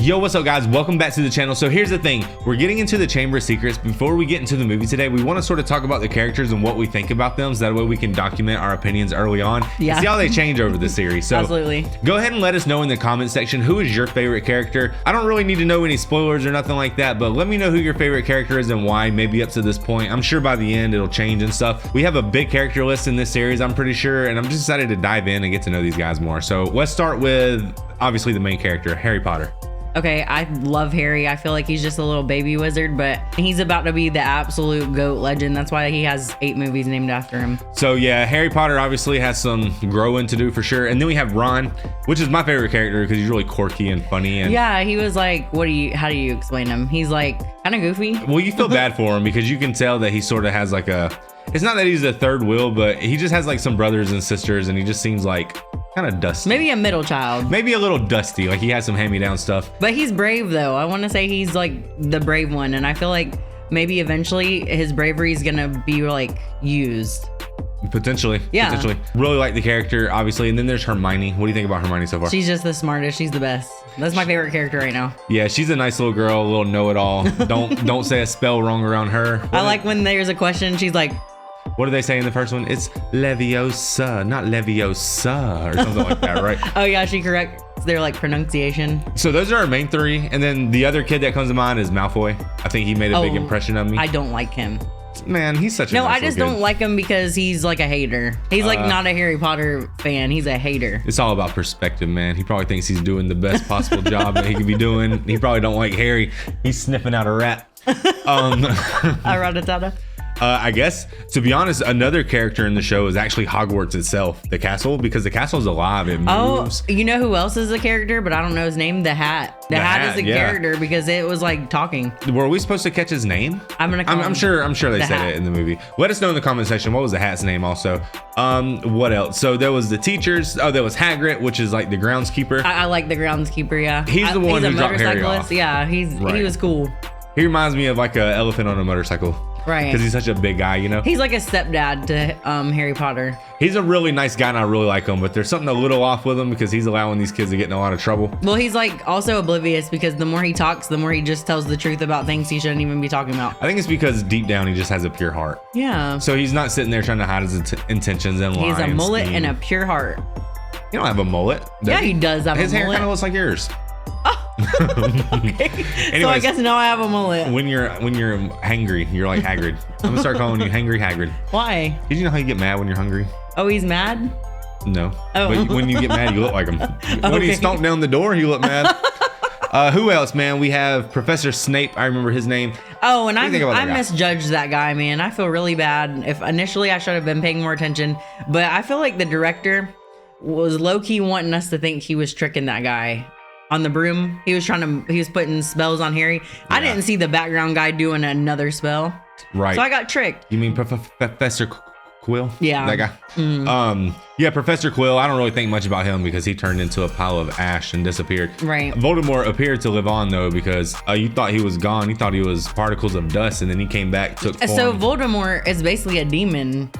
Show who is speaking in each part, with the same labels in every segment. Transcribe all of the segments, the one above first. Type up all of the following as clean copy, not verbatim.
Speaker 1: Yo, what's up guys? Welcome back to the channel. So here's the thing, we're getting into the Chamber of Secrets. Before we get into the movie today, we want to sort of talk about the characters and what we think about them, so that way we can document our opinions early on.
Speaker 2: Yeah.
Speaker 1: See how they change over the series. So
Speaker 2: absolutely.
Speaker 1: Go ahead and let us know in the comment section, who is your favorite character? I don't really need to know any spoilers or nothing like that, but let me know who your favorite character is and why, maybe up to this point. I'm sure by the end it'll change and stuff. We have a big character list in this series, I'm pretty sure, and I'm just excited to dive in and get to know these guys more. So let's start with obviously the main character, Harry Potter.
Speaker 2: Okay, I love Harry. I feel like he's just a little baby wizard, but he's about to be the absolute GOAT legend. That's why he has 8 movies named after him.
Speaker 1: So yeah, Harry Potter obviously has some growing to do for sure. And then we have Ron, which is my favorite character because he's really quirky and funny. And
Speaker 2: yeah, he was like, how do you explain him? He's like kind of goofy.
Speaker 1: Well, you feel bad for him because you can tell that he sort of has like it's not that he's the third wheel, but he just has like some brothers and sisters and he just seems like kind of dusty.
Speaker 2: Maybe a middle child.
Speaker 1: Maybe a little dusty, like he has some hand-me-down stuff.
Speaker 2: But he's brave though. I want to say he's like the brave one, and I feel like maybe eventually his bravery is gonna be like used.
Speaker 1: Potentially.
Speaker 2: Yeah.
Speaker 1: Potentially. Really like the character, obviously. And then there's Hermione. What do you think about Hermione so far?
Speaker 2: She's just the smartest. She's the best. That's my favorite character right now.
Speaker 1: Yeah, she's a nice little girl, a little know-it-all. Don't say a spell wrong around her.
Speaker 2: I like when there's a question, she's like,
Speaker 1: what do they say in the first one? It's Leviosa, not Leviosa, or something like that, right?
Speaker 2: Oh yeah, she corrects their like pronunciation.
Speaker 1: So those are our main 3, and then the other kid that comes to mind is Malfoy. I think he made a big impression on me.
Speaker 2: I don't like him.
Speaker 1: Man, he's such a
Speaker 2: no.
Speaker 1: nice
Speaker 2: I just
Speaker 1: little
Speaker 2: don't
Speaker 1: kid.
Speaker 2: like him because he's like a hater. He's like not a Harry Potter fan. He's a hater.
Speaker 1: It's all about perspective, man. He probably thinks he's doing the best possible job that he could be doing. He probably don't like Harry. He's sniffing out a rat.
Speaker 2: A ratatata.
Speaker 1: I guess, to be honest, another character in the show is actually Hogwarts itself, the castle, because the castle's alive. It moves.
Speaker 2: Oh, you know who else is a character, but I don't know his name? The Hat. The Hat is a character because it was like talking.
Speaker 1: Were we supposed to catch his name? I'm sure they said
Speaker 2: Hat.
Speaker 1: it in the movie. Let us know in the comment section, what was the Hat's name also? What else? So there was the teachers. Oh, there was Hagrid, which is like the groundskeeper.
Speaker 2: I like the groundskeeper, yeah.
Speaker 1: He's the one who dropped Harry off.
Speaker 2: Yeah, he was cool.
Speaker 1: He reminds me of like an elephant on a motorcycle.
Speaker 2: Right.
Speaker 1: Because he's such a big guy, you know?
Speaker 2: He's like a stepdad to Harry Potter.
Speaker 1: He's a really nice guy and I really like him, but there's something a little off with him because he's allowing these kids to get in a lot of trouble.
Speaker 2: Well, he's like also oblivious because the more he talks, the more he just tells the truth about things he shouldn't even be talking about.
Speaker 1: I think it's because deep down he just has a pure heart.
Speaker 2: Yeah.
Speaker 1: So he's not sitting there trying to hide his intentions and lie.
Speaker 2: He has a mullet
Speaker 1: scheme.
Speaker 2: and a pure heart.
Speaker 1: You don't have a mullet.
Speaker 2: Yeah, he does have a mullet.
Speaker 1: His hair kind of looks like yours.
Speaker 2: Okay.
Speaker 1: Anyways,
Speaker 2: so I guess now I have a mullet.
Speaker 1: When you're hangry, you're like Hagrid. I'm gonna start calling you Hangry Hagrid.
Speaker 2: Why?
Speaker 1: Did you know how you get mad when you're hungry?
Speaker 2: Oh, he's mad?
Speaker 1: No.
Speaker 2: Oh.
Speaker 1: But when you get mad, you look like him. When he stomped down the door, you look mad. Who else, man? We have Professor Snape. I remember his name.
Speaker 2: Oh, and I misjudged that guy, man. I feel really bad. If initially I should have been paying more attention, but I feel like the director was low-key wanting us to think he was tricking that guy. On the broom, he was putting spells on Harry. Yeah. I didn't see the background guy doing another spell.
Speaker 1: Right.
Speaker 2: So I got tricked.
Speaker 1: You mean Professor Quill?
Speaker 2: Yeah.
Speaker 1: That guy? Yeah, Professor Quill, I don't really think much about him because he turned into a pile of ash and disappeared.
Speaker 2: Right.
Speaker 1: Voldemort appeared to live on though because you thought he was gone. You thought he was particles of dust and then he came back, took form.
Speaker 2: So Voldemort is basically a demon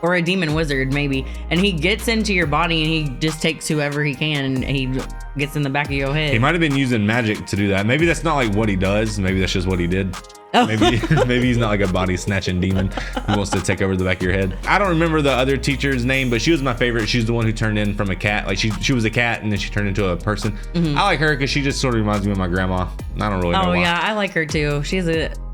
Speaker 2: or a demon wizard maybe. And he gets into your body and he just takes whoever he can and he gets in the back of your head.
Speaker 1: He might have been using magic to do that. Maybe that's not like what he does. Maybe that's just what he did. Oh. Maybe he's not like a body snatching demon who wants to take over the back of your head. I don't remember the other teacher's name, but she was my favorite. She's the one who turned in from a cat. Like she was a cat and then she turned into a person. Mm-hmm. I like her because she just sort of reminds me of my grandma. I don't really know why.
Speaker 2: Oh yeah, I like her too.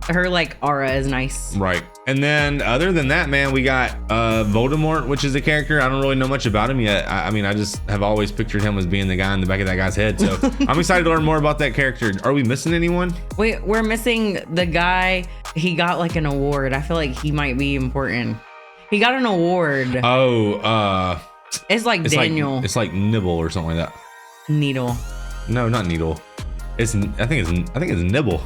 Speaker 2: Her like aura is nice.
Speaker 1: Right. And then other than that, man, we got Voldemort, which is a character. I don't really know much about him yet. I mean, I just have always pictured him as being the guy in the back of that guy's head. So I'm excited to learn more about that character. Are we missing anyone?
Speaker 2: We're missing the guy. He got like an award. I feel like he might be important. He got an award.
Speaker 1: Oh,
Speaker 2: it's like Daniel.
Speaker 1: It's like Nibble or something like that.
Speaker 2: Needle.
Speaker 1: No, not Needle. I think it's Nibble.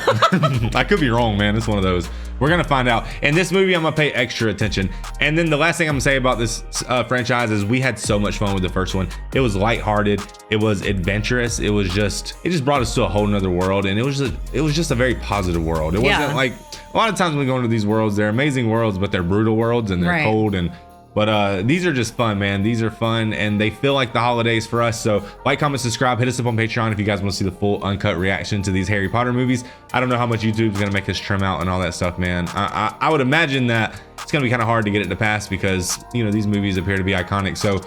Speaker 1: I could be wrong, man. It's one of those. We're gonna find out. In this movie, I'm gonna pay extra attention. And then the last thing I'm gonna say about this franchise is we had so much fun with the first one. It was lighthearted. It was adventurous. It just brought us to a whole nother world, and it was just a very positive world. It wasn't like a lot of times when we go into these worlds, they're amazing worlds, but they're brutal worlds and they're cold and But these are just fun, man. These are fun, and they feel like the holidays for us. So like, comment, subscribe, hit us up on Patreon if you guys want to see the full uncut reaction to these Harry Potter movies. I don't know how much YouTube's gonna make us trim out and all that stuff, man. I would imagine that it's gonna be kind of hard to get it to pass because, you know, these movies appear to be iconic. So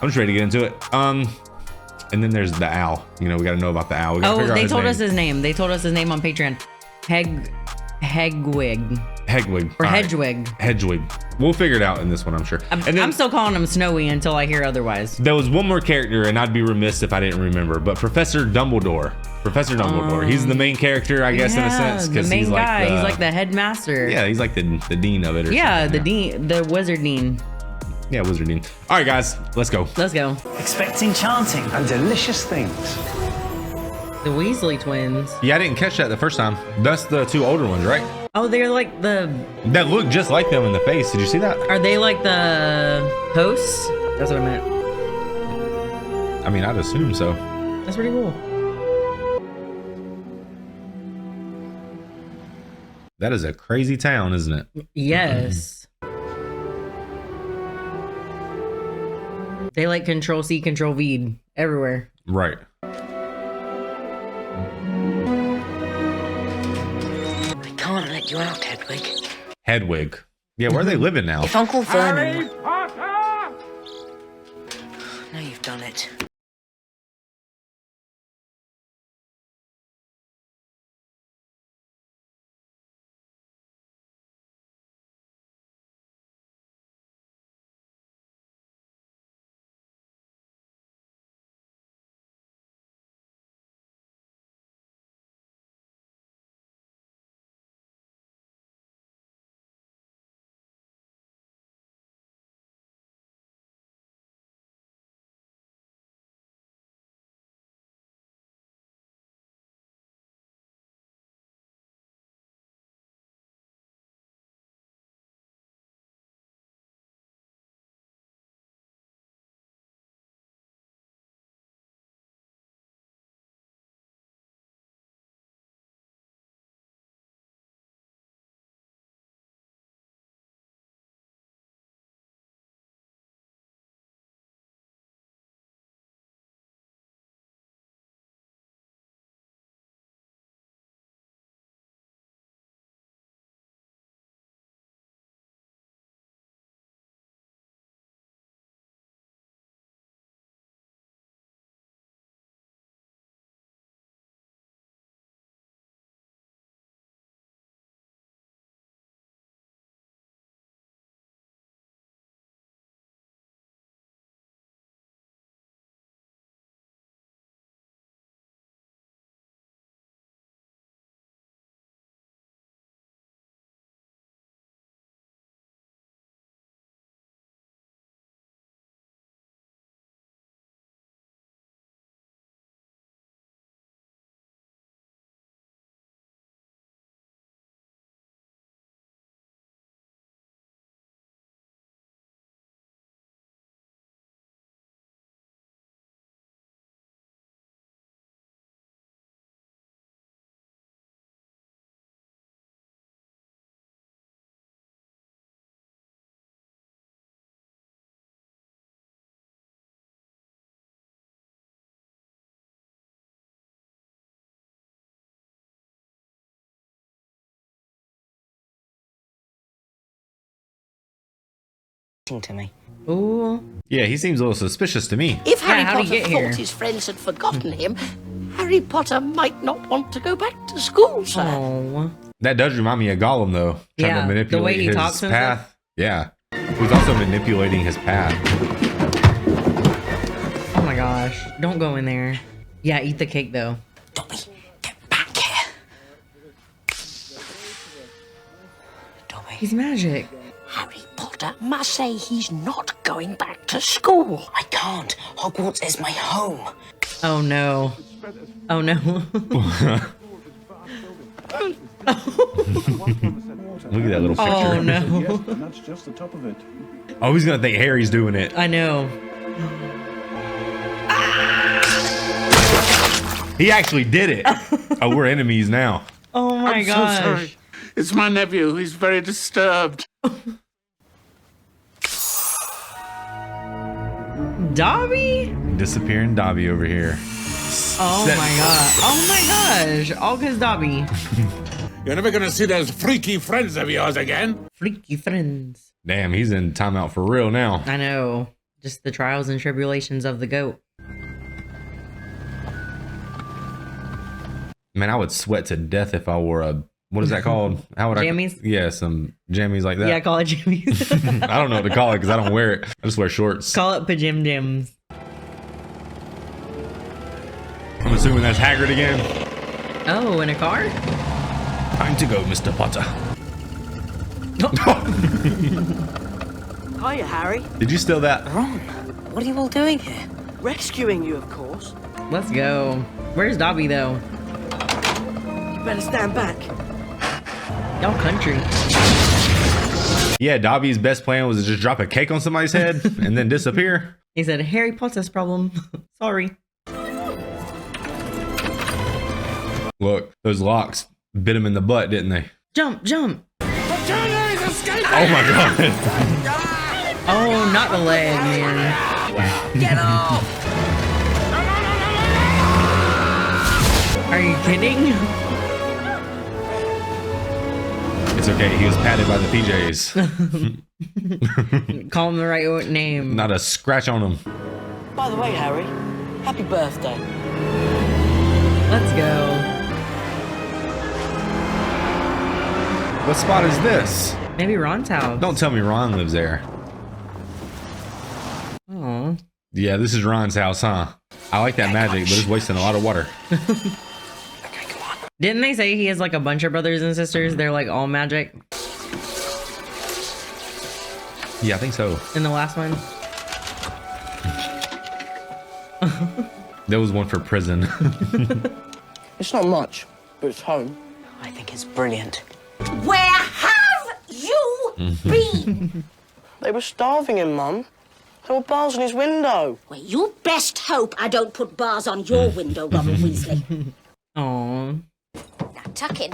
Speaker 1: I'm just ready to get into it. And then there's the owl. You know, we got to know about the owl.
Speaker 2: They told us his name. They told us his name on Patreon. Hedwig. Or Hedwig.
Speaker 1: Hedwig. We'll figure it out in this one, I'm sure.
Speaker 2: I'm still calling him Snowy until I hear otherwise.
Speaker 1: There was one more character, and I'd be remiss if I didn't remember, but Professor Dumbledore. He's the main character, I guess, in a sense.
Speaker 2: The main guy. He's like the headmaster.
Speaker 1: Yeah, he's like the dean of it.
Speaker 2: The wizard dean.
Speaker 1: Yeah, wizard dean. All right, guys, let's go.
Speaker 2: Let's go.
Speaker 3: Expecting chanting and delicious things.
Speaker 2: The Weasley twins.
Speaker 1: Yeah, I didn't catch that the first time. That's the two older ones, right?
Speaker 2: Oh, they're like
Speaker 1: that look just like them in the face. Did you see that?
Speaker 2: Are they like the hosts? That's what I meant.
Speaker 1: I mean, I'd assume so.
Speaker 2: That's pretty cool.
Speaker 1: That is a crazy town, isn't it?
Speaker 2: Yes. They like Control C, Control V everywhere.
Speaker 1: Right.
Speaker 4: I can't let you out, Hedwig.
Speaker 1: Hedwig. Yeah, where are they living now?
Speaker 4: If Uncle Vernon... Now you've done it. To me.
Speaker 2: Ooh.
Speaker 1: Yeah, he seems a little suspicious to me.
Speaker 4: If Harry
Speaker 2: how'd he
Speaker 4: Potter
Speaker 2: get
Speaker 4: thought
Speaker 2: here?
Speaker 4: his friends had forgotten him, Harry Potter might not want to go back to school, sir.
Speaker 2: Oh.
Speaker 1: That does remind me of Gollum, though. Trying to manipulate
Speaker 2: the way he
Speaker 1: his
Speaker 2: talks and
Speaker 1: path.
Speaker 2: stuff.
Speaker 1: Yeah. He's also manipulating his path.
Speaker 2: Oh my gosh. Don't go in there. Yeah, eat the cake though.
Speaker 4: Dobby, get back here. Dobby.
Speaker 2: He's magic.
Speaker 4: Harry Potter must say he's not going back to school.
Speaker 3: I can't. Hogwarts is my home.
Speaker 2: Oh no. Oh no.
Speaker 1: Look at that little picture.
Speaker 2: Oh no.
Speaker 5: And that's just the top of it.
Speaker 1: Oh, he's gonna think Harry's doing it.
Speaker 2: I know.
Speaker 1: He actually did it. Oh, we're enemies now.
Speaker 2: Oh my
Speaker 6: I'm
Speaker 2: gosh.
Speaker 6: so sorry. It's my nephew. He's very disturbed.
Speaker 2: Dobby?
Speaker 1: Disappearing Dobby over here.
Speaker 2: Oh my god. Oh my gosh. All because Dobby.
Speaker 6: You're never gonna see those freaky friends of yours again.
Speaker 2: Freaky friends.
Speaker 1: Damn, he's in timeout for real now.
Speaker 2: I know. Just the trials and tribulations of the goat.
Speaker 1: Man, I would sweat to death if I wore a, what is that called? How would
Speaker 2: Jammies?
Speaker 1: Yeah, some jammies like that.
Speaker 2: Yeah, call it jammies.
Speaker 1: I don't know what to call it because I don't wear it. I just wear shorts.
Speaker 2: Call it pajam jams.
Speaker 1: I'm assuming that's Haggard again.
Speaker 2: Oh, in a car?
Speaker 1: Time to go, Mr. Potter.
Speaker 7: Hiya, Harry.
Speaker 1: Did you steal that?
Speaker 3: Ron, what are you all doing here?
Speaker 7: Rescuing you, of course.
Speaker 2: Let's go. Where's Dobby, though?
Speaker 7: You better stand back.
Speaker 2: Y'all country.
Speaker 1: Yeah, Dobby's best plan was to just drop a cake on somebody's head and then disappear.
Speaker 2: He said, Harry Potter's problem. Sorry.
Speaker 1: Look, those locks bit him in the butt, didn't they?
Speaker 2: Jump, jump.
Speaker 6: The killer is escaping!
Speaker 1: Oh my god.
Speaker 2: Oh, not the leg, man.
Speaker 7: Get off!
Speaker 2: Are you kidding?
Speaker 1: It's okay, he was patted by the PJs.
Speaker 2: Call him the right name.
Speaker 1: Not a scratch on him.
Speaker 7: By the way, Harry, happy birthday.
Speaker 2: Let's go.
Speaker 1: What spot is this?
Speaker 2: Maybe Ron's house.
Speaker 1: Don't tell me Ron lives there.
Speaker 2: Oh.
Speaker 1: Yeah, this is Ron's house, huh? I like that magic, but it's wasting a lot of water.
Speaker 2: Didn't they say he has like a bunch of brothers and sisters? They're like all magic
Speaker 1: Yeah, I think so.
Speaker 2: in the last one.
Speaker 3: There was one for prison.
Speaker 7: It's not much, but it's home.
Speaker 3: I think it's brilliant.
Speaker 4: Where have you been?
Speaker 7: They were starving him, Mum. There were bars on his window.
Speaker 4: Well, you best hope I don't put bars on your window, Robert Weasley.
Speaker 2: Oh.
Speaker 4: Now tuck in.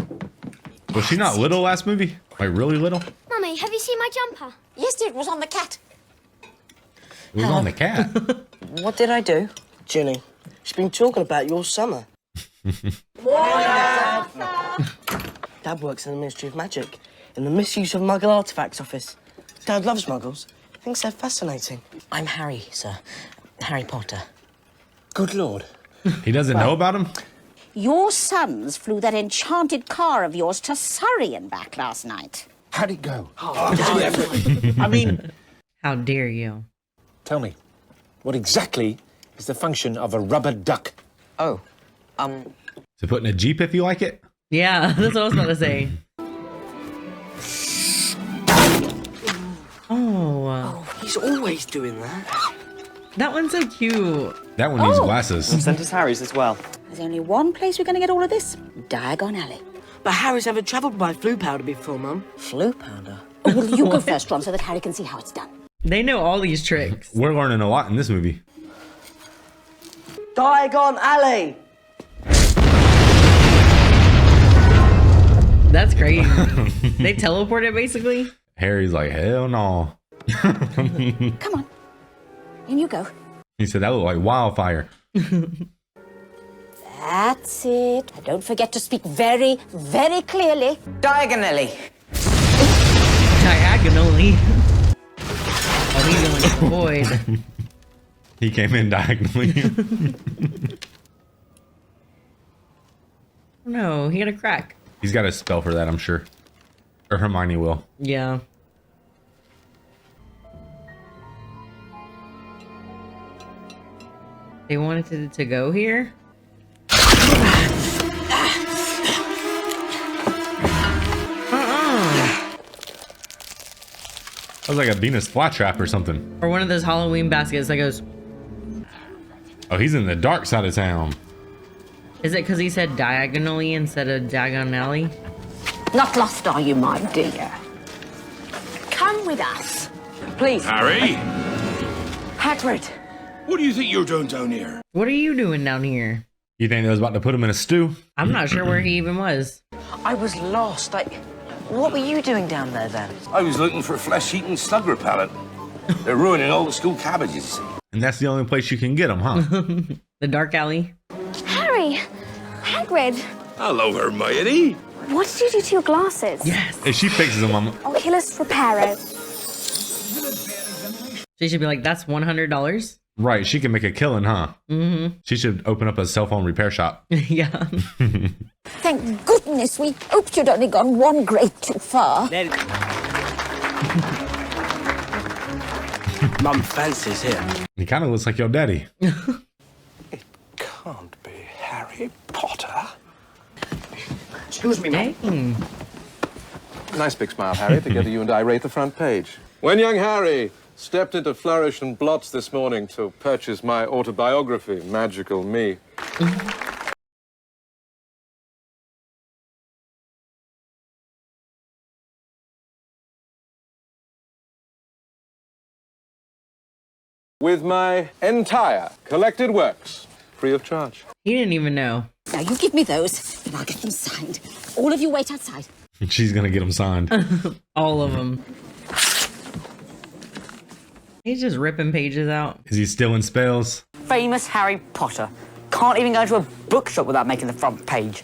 Speaker 1: Was she not little last movie? Like really little?
Speaker 8: Mummy, have you seen my jumper?
Speaker 4: Yes, dear, it was on the cat.
Speaker 1: It was on the cat.
Speaker 3: What did I do?
Speaker 7: Ginny, she's been talking about your summer. Dad works in the Ministry of Magic, in the Misuse of Muggle Artifacts office. Dad loves muggles. Thinks they're fascinating.
Speaker 3: I'm Harry, sir. Harry Potter.
Speaker 7: Good Lord.
Speaker 1: He doesn't know about him?
Speaker 4: Your sons flew that enchanted car of yours to Surrey and back last night.
Speaker 6: How'd it go?
Speaker 9: I mean,
Speaker 2: How dare you?
Speaker 9: tell me, what exactly is the function of a rubber duck?
Speaker 3: Oh,
Speaker 1: To put in a Jeep if you like it?
Speaker 2: Yeah, that's what I was about to say. Oh,
Speaker 7: He's always doing that.
Speaker 2: that one's so cute.
Speaker 1: That one needs glasses.
Speaker 3: St. Harry's as well.
Speaker 4: There's only one place we're going to get all of this. Diagon Alley.
Speaker 7: But Harry's never travelled by flu powder before, Mum.
Speaker 3: Flu powder.
Speaker 4: Oh, well, you go first, Ron, so that Harry can see how it's done.
Speaker 2: They know all these tricks.
Speaker 1: We're learning a lot in this movie.
Speaker 7: Diagon Alley!
Speaker 2: That's crazy. They teleported basically.
Speaker 1: Harry's like, hell no.
Speaker 4: Come on. In you go.
Speaker 1: He said that looked like wildfire.
Speaker 4: That's it. And don't forget to speak very, very clearly.
Speaker 3: Diagonally.
Speaker 2: Diagonally. Oh, he's going to void.
Speaker 1: He came in diagonally.
Speaker 2: No, he had a crack.
Speaker 1: He's got a spell for that, I'm sure. Or Hermione will.
Speaker 2: Yeah. They wanted to go here?
Speaker 1: That was like a Venus flytrap or something.
Speaker 2: Or one of those Halloween baskets that goes,
Speaker 1: Oh, he's in the dark side of town.
Speaker 2: is it because he said diagonally instead of diagonally?
Speaker 4: Not lost, are you, my dear? Come with us.
Speaker 3: Please.
Speaker 6: Harry,
Speaker 3: Hagrid.
Speaker 6: what do you think you're doing down here?
Speaker 2: What are you doing down here?
Speaker 1: You think they was about to put him in a stew?
Speaker 2: I'm not sure where he even was.
Speaker 3: I was lost. What were you doing down there then?
Speaker 6: I was looking for a flesh-eating slug repellent. They're ruining all the school cabbages.
Speaker 1: And that's the only place you can get them, huh?
Speaker 2: The dark alley.
Speaker 8: Harry! Hagrid!
Speaker 6: Hello, Hermione.
Speaker 8: What did you do to your glasses?
Speaker 2: Yes.
Speaker 1: If she fixes them, I'm...
Speaker 8: Oculus Reparo.
Speaker 2: She should be like, that's $100.
Speaker 1: Right, she can make a killing, huh?
Speaker 2: Mm-hmm.
Speaker 1: She should open up a cell phone repair shop.
Speaker 2: Yeah.
Speaker 4: Thank goodness we hoped you'd only gone one grade too far.
Speaker 7: Mum fancies him.
Speaker 1: He kind of looks like your daddy.
Speaker 9: Can't be Harry Potter.
Speaker 7: Excuse me, Mum.
Speaker 2: Dang.
Speaker 5: Nice big smile, Harry. Together you and I rate the front page. When young Harry stepped into Flourish and Blots this morning to purchase my autobiography, Magical Me. With my entire collected works, free of charge.
Speaker 2: He didn't even know.
Speaker 4: Now you give me those, and I'll get them signed. All of you wait outside.
Speaker 1: She's gonna get them signed.
Speaker 2: All of them. He's just ripping pages out.
Speaker 1: Is he stealing spells?
Speaker 3: Famous Harry Potter. Can't even go to a bookshop without making the front page.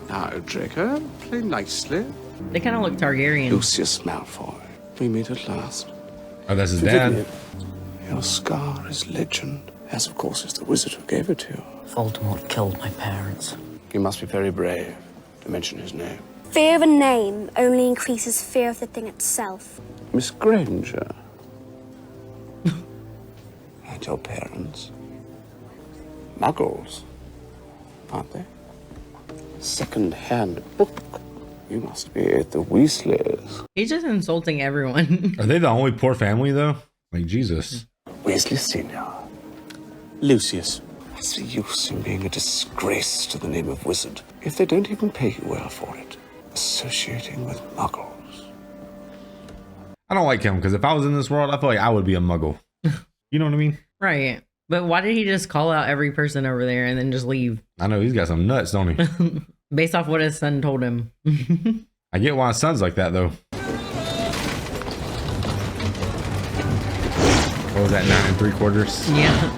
Speaker 6: Now, Draco, play nicely.
Speaker 2: They kind of look Targaryen.
Speaker 6: Lucius Malfoy, we meet at last.
Speaker 1: Oh, that's his dad.
Speaker 6: Your scar is legend, as of course is the wizard who gave it to you.
Speaker 3: Voldemort killed my parents.
Speaker 6: You must be very brave to mention his name.
Speaker 8: Fear of a name only increases fear of the thing itself.
Speaker 6: Miss Granger. And your parents. Muggles, aren't they? Second-hand book. You must be at the Weasleys.
Speaker 2: He's just insulting everyone.
Speaker 1: Are they the only poor family, though? Like, Jesus.
Speaker 6: Weasley Senior.
Speaker 9: Lucius.
Speaker 6: What's the use in being a disgrace to the name of wizard if they don't even pay you well for it? Associating with muggles.
Speaker 1: I don't like him, because if I was in this world, I feel like I would be a muggle. You know what I mean?
Speaker 2: Right. But why did he just call out every person over there and then just leave?
Speaker 1: I know, he's got some nuts, don't he?
Speaker 2: Based off what his son told him.
Speaker 1: I get why his son's like that, though. What was that, 9 3/4?
Speaker 2: Yeah.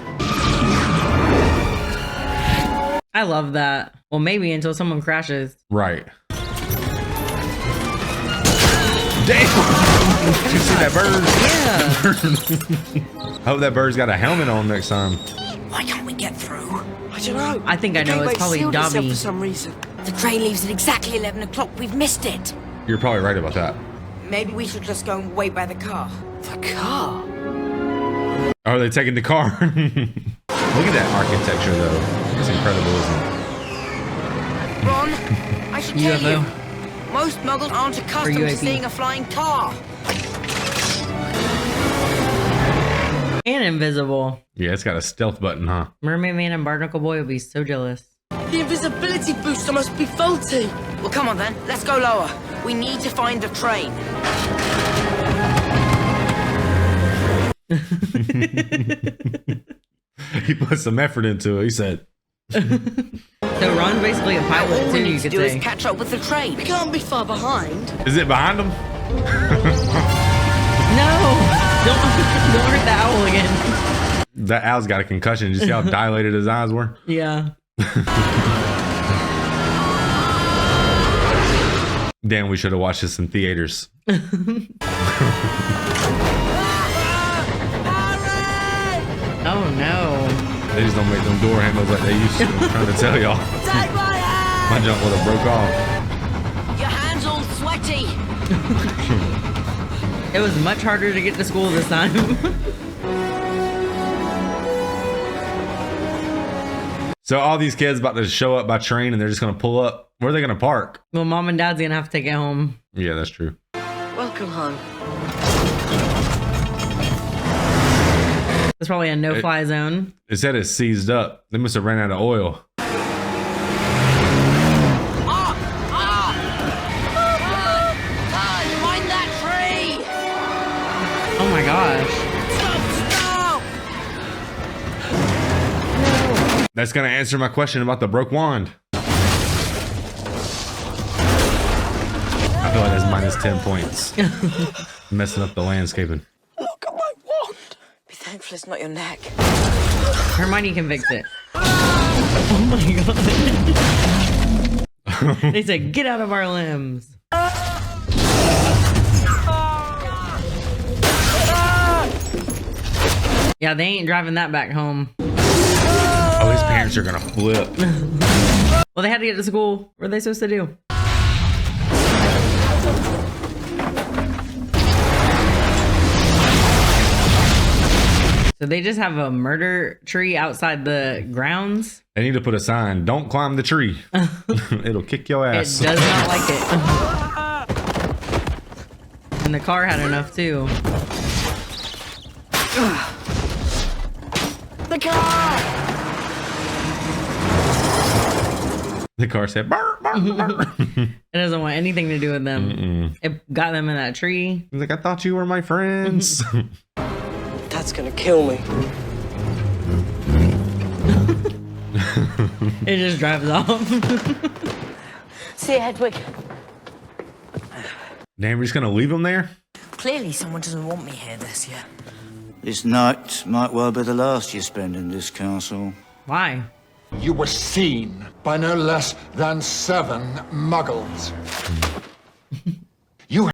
Speaker 2: I love that. Well, maybe until someone crashes.
Speaker 1: Right. Damn! Did you see that bird?
Speaker 2: Yeah.
Speaker 1: I hope that bird's got a helmet on next time.
Speaker 3: Why can't we get through?
Speaker 7: I don't know.
Speaker 2: I think I know. It's probably Dobby.
Speaker 7: For some reason.
Speaker 3: The train leaves at exactly 11 o'clock. We've missed it.
Speaker 1: You're probably right about that.
Speaker 3: Maybe we should just go and wait by the car.
Speaker 7: The car?
Speaker 1: Oh, are they taking the car? Look at that architecture, though. It's incredible, isn't it?
Speaker 3: Ron, I should tell
Speaker 2: UFO.
Speaker 3: you. Most muggles aren't accustomed to
Speaker 2: UAP.
Speaker 3: seeing a flying car.
Speaker 2: And invisible.
Speaker 1: Yeah, it's got a stealth button, huh?
Speaker 2: Mermaid Man and Barnacle Boy will be so jealous.
Speaker 7: The invisibility booster must be faulty.
Speaker 3: Well, come on then. Let's go lower. We need to find the train.
Speaker 1: He put some effort into it. He said,
Speaker 2: So Ron's basically a pilot
Speaker 3: All
Speaker 2: too,
Speaker 3: we
Speaker 2: you
Speaker 3: need to
Speaker 2: could
Speaker 3: do is
Speaker 2: say.
Speaker 3: catch up with the train.
Speaker 7: We can't be far behind.
Speaker 1: is it behind him?
Speaker 2: No! Don't hurt the owl again.
Speaker 1: That owl's got a concussion. Did you see how dilated his eyes were?
Speaker 2: Yeah.
Speaker 1: Damn, we should have watched this in theaters.
Speaker 2: Oh no.
Speaker 1: They just don't make them door handles like they used to. I'm trying to tell y'all.
Speaker 3: Take my hand!
Speaker 1: My junk would have broke off.
Speaker 3: Your hand's all sweaty.
Speaker 2: It was much harder to get to school this time.
Speaker 1: So all these kids about to show up by train and they're just going to pull up. Where are they going to park?
Speaker 2: Well, Mom and Dad's gonna have to take it home.
Speaker 1: Yeah, that's true.
Speaker 7: Welcome home.
Speaker 2: It's probably a no-fly zone.
Speaker 1: It said it's seized up. They must have ran out of oil.
Speaker 3: Find that tree!
Speaker 2: Oh my gosh.
Speaker 3: Stop!
Speaker 1: That's going to answer my question about the broke wand. I feel like that's -10 points. Messing up the landscaping.
Speaker 7: Look at my wand.
Speaker 3: Be
Speaker 7: Hopefully it's not your neck.
Speaker 2: Hermione can fix it. Oh my god. They said, get out of our limbs. Yeah, they ain't driving that back home.
Speaker 1: Oh, his parents are gonna flip.
Speaker 2: Well, they had to get to school. What are they supposed to do? So they just have a murder tree outside the grounds.
Speaker 1: They need to put a sign, don't climb the tree. It'll kick your ass.
Speaker 2: It does not like it. And the car had enough too.
Speaker 7: The car!
Speaker 1: The car said, burr, burr, burr.
Speaker 2: It doesn't want anything to do with them. It got them in that tree.
Speaker 1: He's like, I thought you were my friends.
Speaker 7: Dad's gonna kill me.
Speaker 2: It just drives off.
Speaker 7: See you, Hedwig.
Speaker 1: Damn, we're just gonna leave him there?
Speaker 7: Clearly someone doesn't want me here this year.
Speaker 10: This night might well be the last you spend in this castle.
Speaker 2: Why?
Speaker 11: You were seen by no less than 7 muggles. You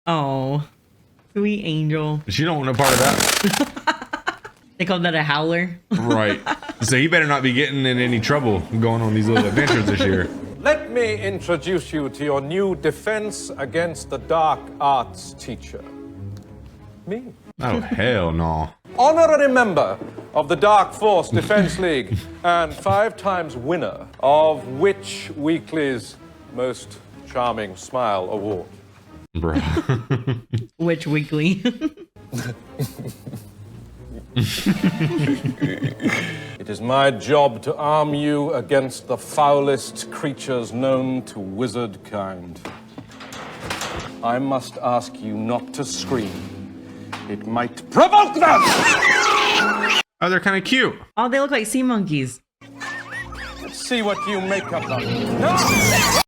Speaker 2: Oh, sweet angel.
Speaker 1: She don't want no part of that.
Speaker 2: They called that a howler.
Speaker 1: Right. So you better not be getting in any trouble going on these little adventures this year.
Speaker 5: Let me introduce you to your new defense against the dark arts teacher. Me.
Speaker 1: Oh, hell no.
Speaker 5: Honorary member of the Dark Force Defense League and 5 times winner of Witch Weekly's Most Charming Smile Award.
Speaker 1: Bruh.
Speaker 2: Witch Weekly.
Speaker 5: It is my job to arm you against the foulest creatures known to wizard kind. I must ask you not to scream. It might provoke them!
Speaker 1: Oh, they're kind of cute.
Speaker 2: Oh, they look like sea monkeys.
Speaker 5: Let's see what you make of them. No!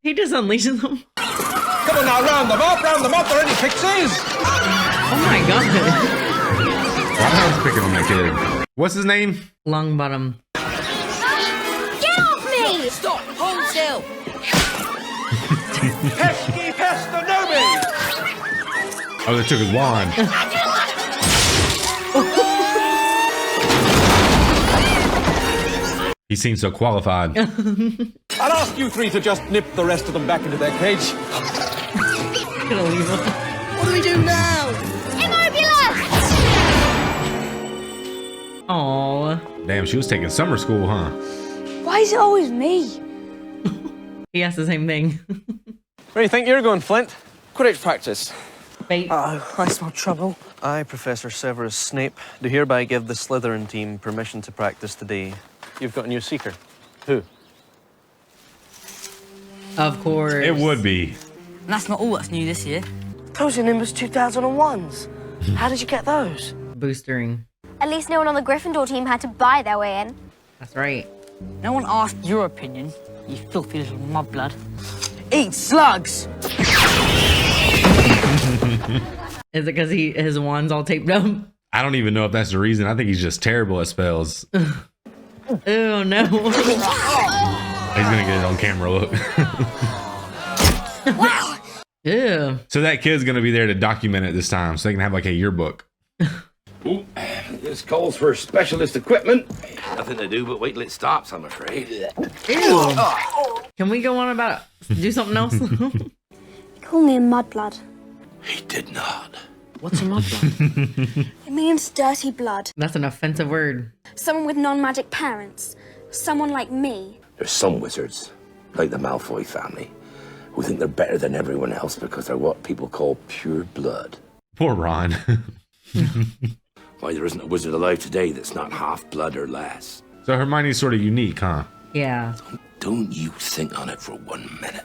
Speaker 2: He just unleashes them.
Speaker 5: Come on now, round them up, they're any pixies!
Speaker 2: Oh my god.
Speaker 1: Why the hell is picking on that kid? What's his name?
Speaker 2: Longbottom.
Speaker 8: Get off me!
Speaker 7: Stop! Hold still!
Speaker 9: Pesky Pestonome!
Speaker 1: Oh, they took his wand. He seems so qualified.
Speaker 5: I'll ask you three to just nip the rest of them back into their cage.
Speaker 2: Gonna leave him.
Speaker 7: What do we do now?
Speaker 8: Immobilus!
Speaker 2: Aww.
Speaker 1: Damn, she was taking summer school, huh?
Speaker 8: Why is it always me?
Speaker 2: He asked the same thing.
Speaker 12: Where do you think you're going, Flint?
Speaker 7: Quidditch practice.
Speaker 2: Bait.
Speaker 7: Oh, I smell trouble.
Speaker 12: I, Professor Severus Snape, do hereby give the Slytherin team permission to practice today. You've got a new seeker. Who?
Speaker 2: Of course.
Speaker 1: It would be.
Speaker 3: And that's not all that's new this year.
Speaker 7: Those are Nimbus 2001s. How did you get those?
Speaker 2: Boostering.
Speaker 8: At least no one on the Gryffindor team had to buy their way in.
Speaker 2: That's right.
Speaker 3: No one asked your opinion, you filthy little mudblood.
Speaker 7: Eat slugs!
Speaker 2: Is it because his wand's all taped up?
Speaker 1: I don't even know if that's the reason. I think he's just terrible at spells.
Speaker 2: Oh no.
Speaker 1: He's gonna get it on camera, look.
Speaker 2: Yeah.
Speaker 1: So that kid's gonna be there to document it this time, so they can have like a yearbook.
Speaker 13: Ooh, this calls for specialist equipment. Nothing to do but wait till it stops, I'm afraid.
Speaker 2: Ew. Can we go on about do something else?
Speaker 8: Call me a mudblood.
Speaker 13: He did not.
Speaker 3: What's a mudblood?
Speaker 8: It means dirty blood.
Speaker 2: That's an offensive word.
Speaker 8: Someone with non-magic parents. Someone like me.
Speaker 13: There's some wizards, like the Malfoy family, who think they're better than everyone else because they're what people call pure blood.
Speaker 1: Poor Ron.
Speaker 13: Why, there isn't a wizard alive today that's not half blood or less.
Speaker 1: So Hermione's sort of unique, huh?
Speaker 2: Yeah.
Speaker 13: Don't you think on it for 1 minute.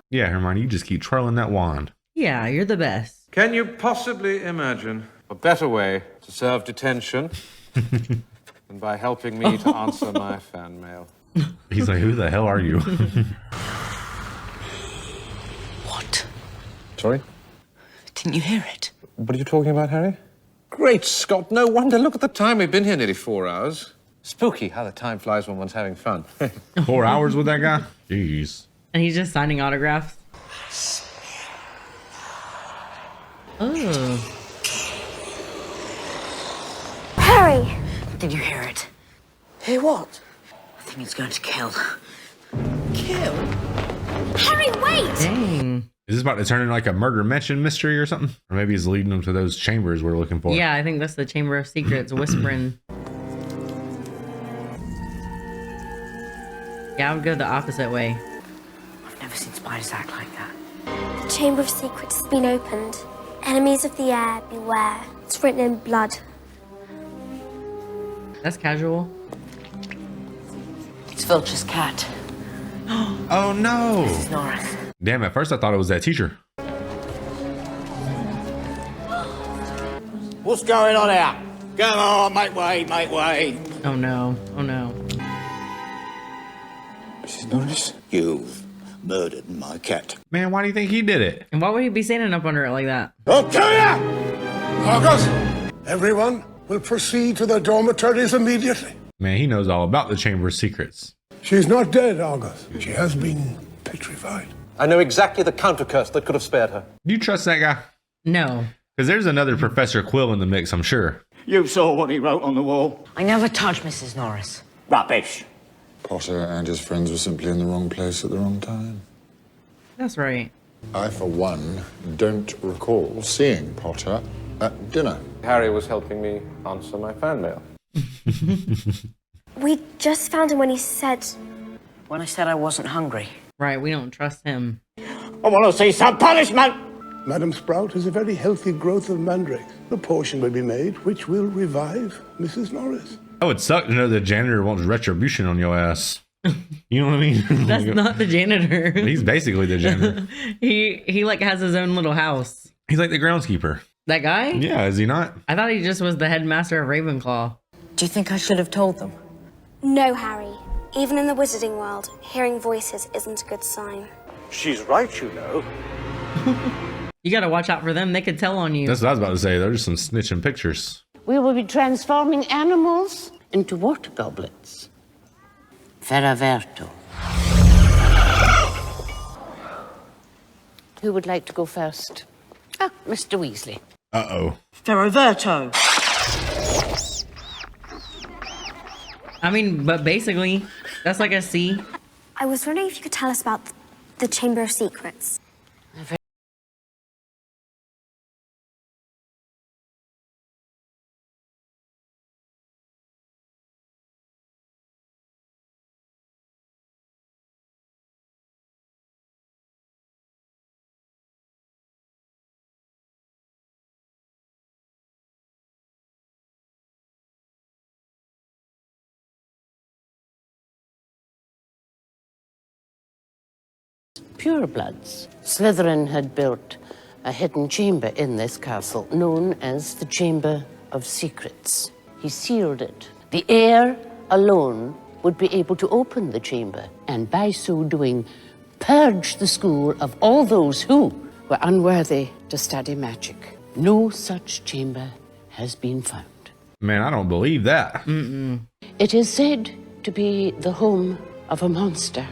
Speaker 1: Yeah, Hermione, you just keep twirling that wand.
Speaker 2: Yeah, you're the best.
Speaker 5: Can you possibly imagine a better way to serve detention than by helping me to answer my fan mail?
Speaker 1: He's like, who the hell are you?
Speaker 7: What?
Speaker 5: Sorry?
Speaker 7: Didn't you hear it?
Speaker 5: What are you talking about, Harry? Great Scott, no wonder. Look at the time. We've been here nearly 4 hours. Spooky how the time flies when one's having fun.
Speaker 1: 4 hours with that guy? Jeez.
Speaker 2: And he's just signing autographs. Oh.
Speaker 8: Harry!
Speaker 3: Did you hear it?
Speaker 7: Hear what?
Speaker 3: I think it's going to kill.
Speaker 7: Kill?
Speaker 8: Harry, wait!
Speaker 2: Dang.
Speaker 1: Is this about to turn into like a murder mention mystery or something? Or maybe he's leading them to those chambers we're looking for.
Speaker 2: Yeah, I think that's the Chamber of Secrets whispering. Yeah, I would go the opposite way.
Speaker 3: I've never seen spiders act like that.
Speaker 8: The Chamber of Secrets has been opened. Enemies of the air, beware. It's written in blood.
Speaker 2: That's casual.
Speaker 3: It's Filch's cat.
Speaker 1: Oh no!
Speaker 3: Mrs. Norris.
Speaker 1: Damn, at first I thought it was that teacher.
Speaker 9: What's going on here? Come on, make way, make way.
Speaker 2: Oh no. Oh no.
Speaker 10: Mrs. Norris, you've murdered my cat.
Speaker 1: Man, why do you think he did it?
Speaker 2: And why would he be standing up under it like that?
Speaker 11: I'll kill ya! August, everyone will proceed to their dormitories immediately.
Speaker 1: Man, he knows all about the Chamber of Secrets.
Speaker 11: She's not dead, August. She has been petrified.
Speaker 5: I know exactly the counter curse that could have spared her.
Speaker 1: Do you trust that guy?
Speaker 2: No.
Speaker 1: Because there's another Professor Quill in the mix, I'm sure.
Speaker 10: You saw what he wrote on the wall.
Speaker 3: I never touched Mrs. Norris.
Speaker 10: Rubbish.
Speaker 14: Potter and his friends were simply in the wrong place at the wrong time.
Speaker 2: That's right.
Speaker 14: I, for one, don't recall seeing Potter at dinner.
Speaker 5: Harry was helping me answer my fan mail.
Speaker 8: We just found him when he said...
Speaker 3: When I said I wasn't hungry.
Speaker 2: Right, we don't trust him.
Speaker 10: I want to see some punishment!
Speaker 11: Madam Sprout has a very healthy growth of mandrakes. A potion will be made, which will revive Mrs. Norris.
Speaker 1: That would suck to know the janitor wants retribution on your ass. You know what I mean?
Speaker 2: That's not the janitor.
Speaker 1: He's basically the janitor.
Speaker 2: He like has his own little house.
Speaker 1: He's like the groundskeeper.
Speaker 2: That guy?
Speaker 1: Yeah, is he not?
Speaker 2: I thought he just was the headmaster of Ravenclaw.
Speaker 3: Do you think I should have told them?
Speaker 8: No, Harry. Even in the wizarding world, hearing voices isn't a good sign.
Speaker 9: She's right, you know.
Speaker 2: You got to watch out for them. They could tell on you.
Speaker 1: That's what I was about to say. There's some snitching pictures.
Speaker 15: We will be transforming animals into water goblets. Ferraverto. Who would like to go first? Ah, Mr. Weasley.
Speaker 1: Uh-oh.
Speaker 7: Ferroverto.
Speaker 2: I mean, but basically, that's like a C.
Speaker 8: I was wondering if you could tell us about the Chamber of Secrets.
Speaker 15: Purebloods. Slytherin had built a hidden chamber in this castle known as the Chamber of Secrets. He sealed it. The heir alone would be able to open the chamber, and by so doing, purge the school of all those who were unworthy to study magic. No such chamber has been found.
Speaker 1: Man, I don't believe that.
Speaker 15: It is said to be the home of a monster.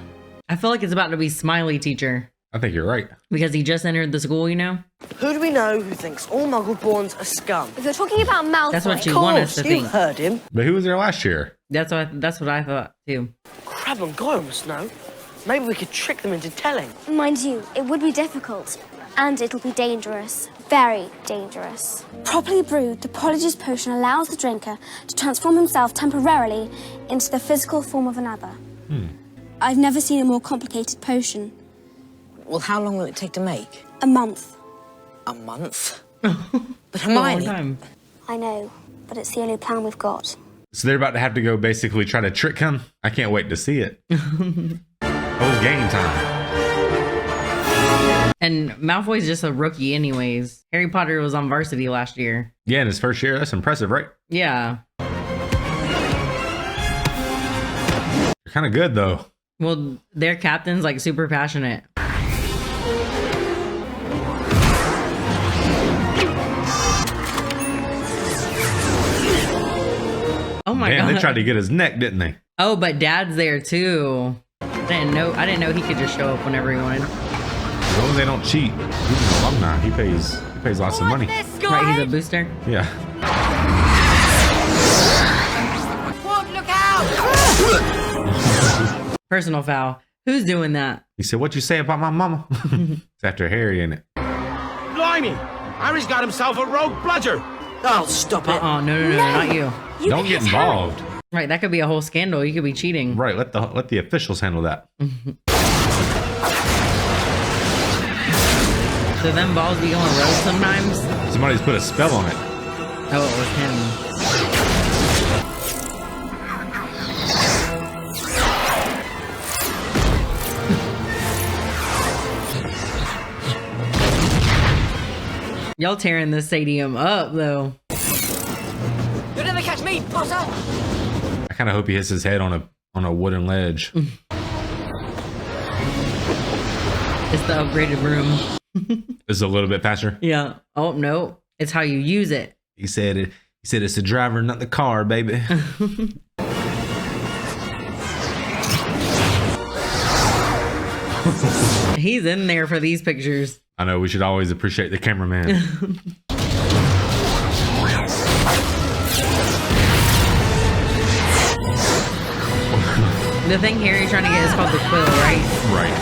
Speaker 2: I feel like it's about to be Smiley Teacher.
Speaker 1: I think you're right.
Speaker 2: Because he just entered the school, you know?
Speaker 7: Who do we know who thinks all Muggle-borns are scum?
Speaker 8: If you're talking about Malfoy...
Speaker 2: That's what you want us to
Speaker 7: You
Speaker 2: think.
Speaker 7: heard him.
Speaker 1: But who was there last year?
Speaker 2: That's what I thought, too.
Speaker 7: Crab and Goyle must know. Maybe we could trick them into telling.
Speaker 8: Mind you, it would be difficult. And it'll be dangerous. Very dangerous. Properly brewed, the Prodigy's potion allows the drinker to transform himself temporarily into the physical form of another. I've never seen a more complicated potion.
Speaker 3: Well, how long will it take to make?
Speaker 8: A month.
Speaker 3: A month? But
Speaker 2: A long
Speaker 3: Hermione...
Speaker 2: time.
Speaker 8: I know, but it's the only plan we've got.
Speaker 1: So they're about to have to go basically try to trick him? I can't wait to see it. It was game time.
Speaker 2: And Malfoy's just a rookie anyways. Harry Potter was on varsity last year.
Speaker 1: Yeah, in his first year. That's impressive, right?
Speaker 2: Yeah.
Speaker 1: You're kind of good, though.
Speaker 2: Well, their captain's like super passionate. Oh my
Speaker 1: Man,
Speaker 2: god.
Speaker 1: they tried to get his neck, didn't they?
Speaker 2: Oh, but Dad's there too. I didn't know he could just show up whenever he wanted.
Speaker 1: As long as they don't cheat. He's an alumni. He pays lots of money.
Speaker 2: Right, he's a booster.
Speaker 1: Yeah.
Speaker 3: Look out!
Speaker 2: Personal foul. Who's doing that?
Speaker 1: He said, "What you say about my mama?" It's after Harry, ain't it?
Speaker 9: Blimey! Harry's got himself a rogue bludger!
Speaker 7: Oh, stop it.
Speaker 2: No, not you.
Speaker 1: Don't get involved.
Speaker 2: Right, that could be a whole scandal. You could be cheating.
Speaker 1: Right, let the officials handle that.
Speaker 2: So them balls be going rogue sometimes?
Speaker 1: Somebody's put a spell on it.
Speaker 2: Oh, it was him. Y'all tearing this stadium up, though.
Speaker 3: You'll never catch me, Potter!
Speaker 1: I kind of hope he hits his head on a wooden ledge.
Speaker 2: It's the upgraded room.
Speaker 1: It's a little bit faster.
Speaker 2: Yeah. Oh, no. It's how you use it.
Speaker 1: He said it's the driver, not the car, baby.
Speaker 2: He's in there for these pictures.
Speaker 1: I know, we should always appreciate the cameraman.
Speaker 2: The thing Harry's trying to get is called the quill, right?
Speaker 1: Right.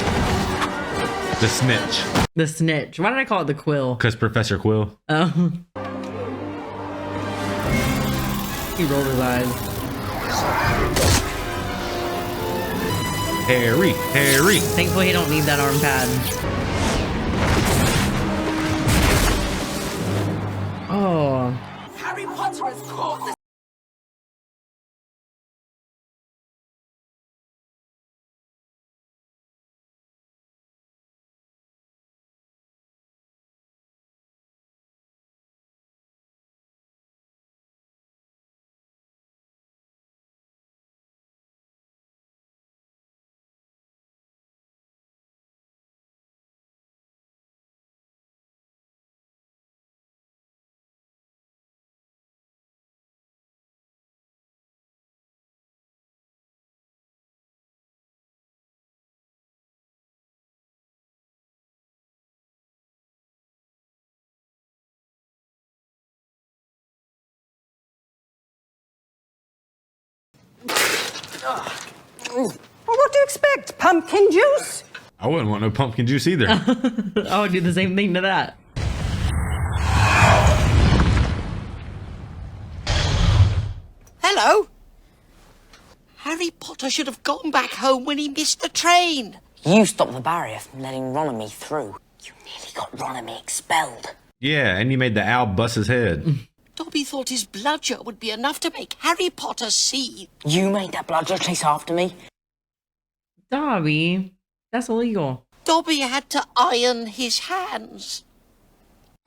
Speaker 1: The snitch.
Speaker 2: The snitch. Why did I call it the quill?
Speaker 1: Because Professor Quill.
Speaker 2: Oh. He rolled his eyes.
Speaker 1: Harry.
Speaker 2: Thankfully, he don't need that arm pad. Oh.
Speaker 3: Harry Potter has caught the
Speaker 16: Well, what do you expect? Pumpkin juice?
Speaker 1: I wouldn't want no pumpkin juice either.
Speaker 2: I would do the same thing to that.
Speaker 17: Hello? Harry Potter should have gone back home when he missed the train.
Speaker 3: You stopped the barrier from letting Ron and me through. You nearly got Ron and me expelled.
Speaker 1: Yeah, and you made the owl bust his head.
Speaker 17: Dobby thought his bludger would be enough to make Harry Potter see.
Speaker 3: You made that bludger chase after me?
Speaker 2: Dobby, that's illegal.
Speaker 17: Dobby had to iron his hands.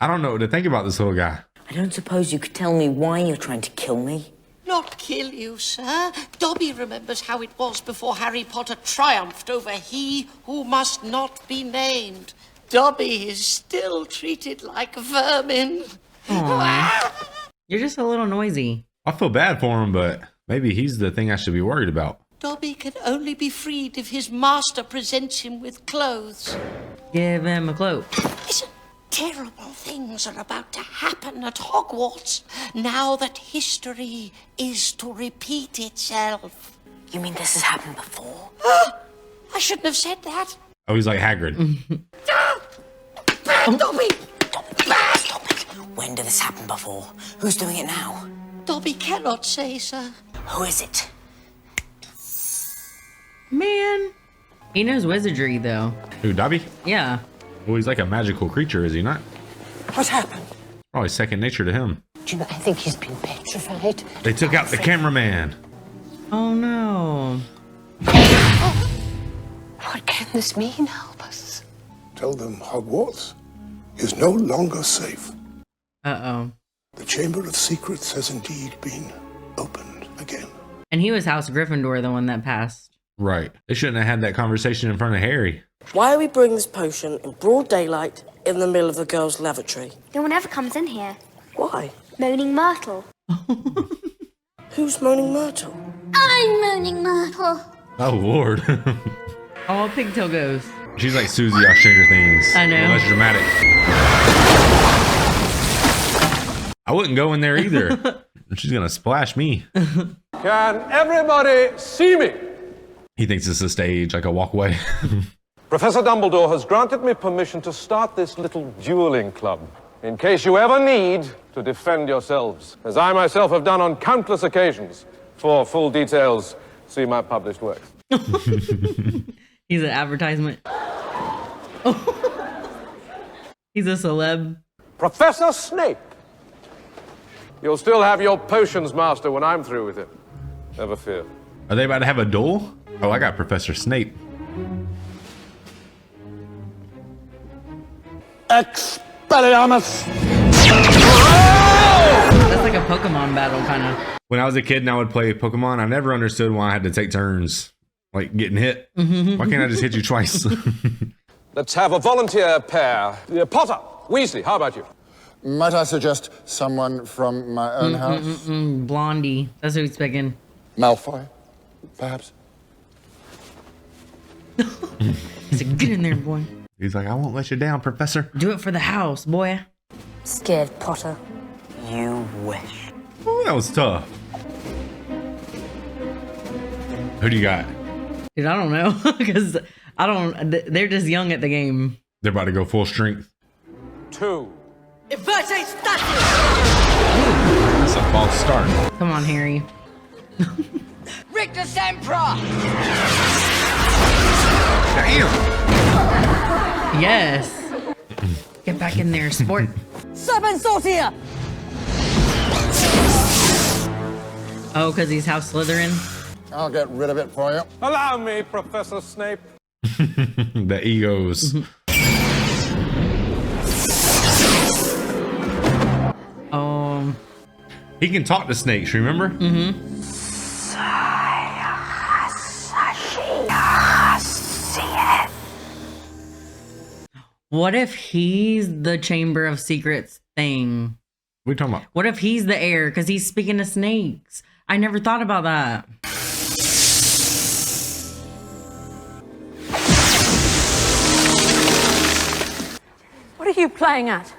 Speaker 1: I don't know what to think about this little guy.
Speaker 3: I don't suppose you could tell me why you're trying to kill me?
Speaker 17: Not kill you, sir. Dobby remembers how it was before Harry Potter triumphed over he who must not be named. Dobby is still treated like vermin.
Speaker 2: Aww. You're just a little noisy.
Speaker 1: I feel bad for him, but maybe he's the thing I should be worried about.
Speaker 17: Dobby can only be freed if his master presents him with clothes.
Speaker 2: Give him a cloak.
Speaker 17: Listen, terrible things are about to happen at Hogwarts now that history is to repeat itself.
Speaker 3: You mean this has happened before?
Speaker 17: I shouldn't have said that.
Speaker 1: Oh, he's like Hagrid.
Speaker 17: Dobby!
Speaker 3: Stop it. When did this happen before? Who's doing it now?
Speaker 17: Dobby cannot say, sir.
Speaker 3: Who is it?
Speaker 2: Man. He knows wizardry, though.
Speaker 1: Who, Dobby?
Speaker 2: Yeah.
Speaker 1: Well, he's like a magical creature, is he not?
Speaker 7: What happened?
Speaker 1: Oh, it's second nature to him.
Speaker 15: Do you know, I think he's been petrified.
Speaker 1: They took out the cameraman.
Speaker 2: Oh, no.
Speaker 15: What can this mean? Help us.
Speaker 11: Tell them Hogwarts is no longer safe.
Speaker 2: Uh-oh.
Speaker 11: The Chamber of Secrets has indeed been opened again.
Speaker 2: And he was House Gryffindor, the one that passed.
Speaker 1: Right. They shouldn't have had that conversation in front of Harry.
Speaker 7: Why are we brewing this potion in broad daylight in the middle of the girls' lavatory?
Speaker 8: No one ever comes in here.
Speaker 7: Why?
Speaker 8: Moaning Myrtle.
Speaker 7: Who's Moaning Myrtle?
Speaker 8: I'm Moaning Myrtle.
Speaker 1: Oh, Lord.
Speaker 2: Oh, Pigtail Ghost.
Speaker 1: She's like Susie off Stranger Things.
Speaker 2: I know.
Speaker 1: Well, that's dramatic. I wouldn't go in there either. She's going to splash me.
Speaker 5: Can everybody see me?
Speaker 1: He thinks it's a stage, like a walkway.
Speaker 5: Professor Dumbledore has granted me permission to start this little dueling club, in case you ever need to defend yourselves, as I myself have done on countless occasions. For full details, see my published works.
Speaker 2: He's an advertisement. He's a celeb.
Speaker 5: Professor Snape! You'll still have your potions master when I'm through with him. Never fear.
Speaker 1: Are they about to have a duel? Oh, I got Professor Snape.
Speaker 9: Expelliarmus!
Speaker 2: That's like a Pokemon battle, kind of.
Speaker 1: When I was a kid and I would play Pokemon, I never understood why I had to take turns, like getting hit. Why can't I just hit you twice?
Speaker 5: Let's have a volunteer pair. Potter, Weasley, how about you?
Speaker 14: Might I suggest someone from my own house?
Speaker 2: Blondie. That's who he's picking.
Speaker 14: Malfoy, perhaps?
Speaker 2: He's like, get in there, boy.
Speaker 1: He's like, I won't let you down, Professor.
Speaker 2: Do it for the house, boy.
Speaker 3: Scared, Potter? You wish.
Speaker 1: Oh, that was tough. Who do you got?
Speaker 2: Dude, I don't know. Because they're just young at the game.
Speaker 1: They're about to go full strength.
Speaker 5: 2.
Speaker 17: Inverte status!
Speaker 1: That's a false start.
Speaker 2: Come on, Harry.
Speaker 17: Rictus Emperor!
Speaker 1: Damn!
Speaker 2: Yes. Get back in there, sport.
Speaker 17: Serpent Sortier!
Speaker 2: Oh, because he's House Slytherin?
Speaker 14: I'll get rid of it for you.
Speaker 5: Allow me, Professor Snape.
Speaker 1: The egos. He can talk to snakes, remember?
Speaker 2: What if he's the Chamber of Secrets thing?
Speaker 1: What are you talking about?
Speaker 2: What if he's the heir? Because he's speaking to snakes. I never thought about that.
Speaker 18: What are you playing at?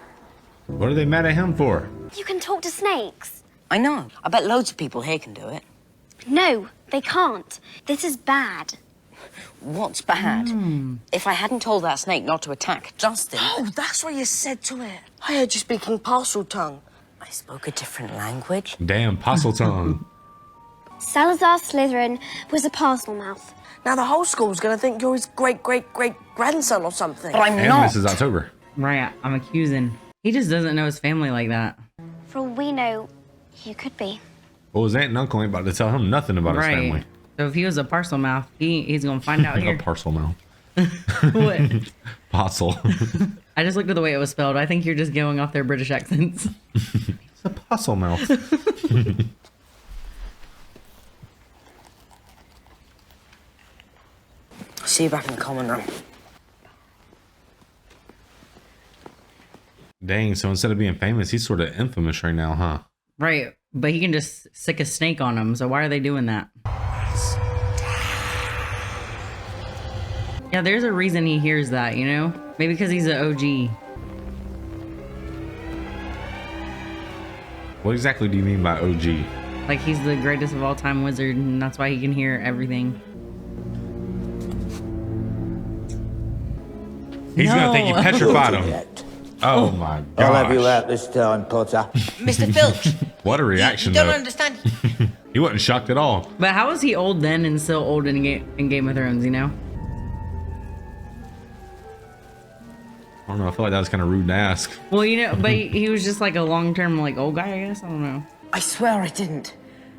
Speaker 1: What are they mad at him for?
Speaker 8: You can talk to snakes.
Speaker 3: I know. I bet loads of people here can do it.
Speaker 8: No, They can't. This is bad.
Speaker 3: What's bad? If I hadn't told that snake not to attack Justin...
Speaker 7: Oh, that's what you said to it. I heard you speaking parcel tongue.
Speaker 3: I spoke a different language.
Speaker 1: Damn, parcel tongue.
Speaker 8: Salazar Slytherin was a parcel mouth.
Speaker 7: Now the whole school's gonna think you're his great-great-great-grandson or something.
Speaker 3: But I'm
Speaker 1: And
Speaker 3: not.
Speaker 1: Mrs. October.
Speaker 2: Right, I'm accusing. He just doesn't know his family like that.
Speaker 8: For all we know, you could be.
Speaker 1: Well, his aunt and uncle ain't about to tell him nothing about his
Speaker 2: Right.
Speaker 1: family.
Speaker 2: So if he was a parcel mouth, he's gonna find out
Speaker 1: A
Speaker 2: here.
Speaker 1: parcel mouth.
Speaker 2: What?
Speaker 1: Parcel.
Speaker 2: I just looked at the way it was spelled. I think you're just going off their British accents.
Speaker 1: It's a parcel mouth.
Speaker 3: See you back in the common room.
Speaker 1: Dang, so instead of being famous, he's sort of infamous right now, huh?
Speaker 2: Right, but he can just sick a snake on him. So why are they doing that? Yeah, there's a reason he hears that, you know? Maybe because he's an OG.
Speaker 1: What exactly do you mean by OG?
Speaker 2: Like he's the greatest of all time wizard, and that's why he can hear everything.
Speaker 1: He's gonna think you petrified him. Oh my god.
Speaker 10: I'll have you out this time, Potter.
Speaker 3: Mr. Filch.
Speaker 1: What a reaction,
Speaker 3: You don't
Speaker 1: though.
Speaker 3: understand.
Speaker 1: He wasn't shocked at all.
Speaker 2: But how is he old then and still old in Game of Thrones, you know?
Speaker 1: I don't know. I feel like that was kind of rude to ask.
Speaker 2: Well, you know, but he was just like a long-term, like, old guy, I guess. I don't know.
Speaker 3: I swear I didn't.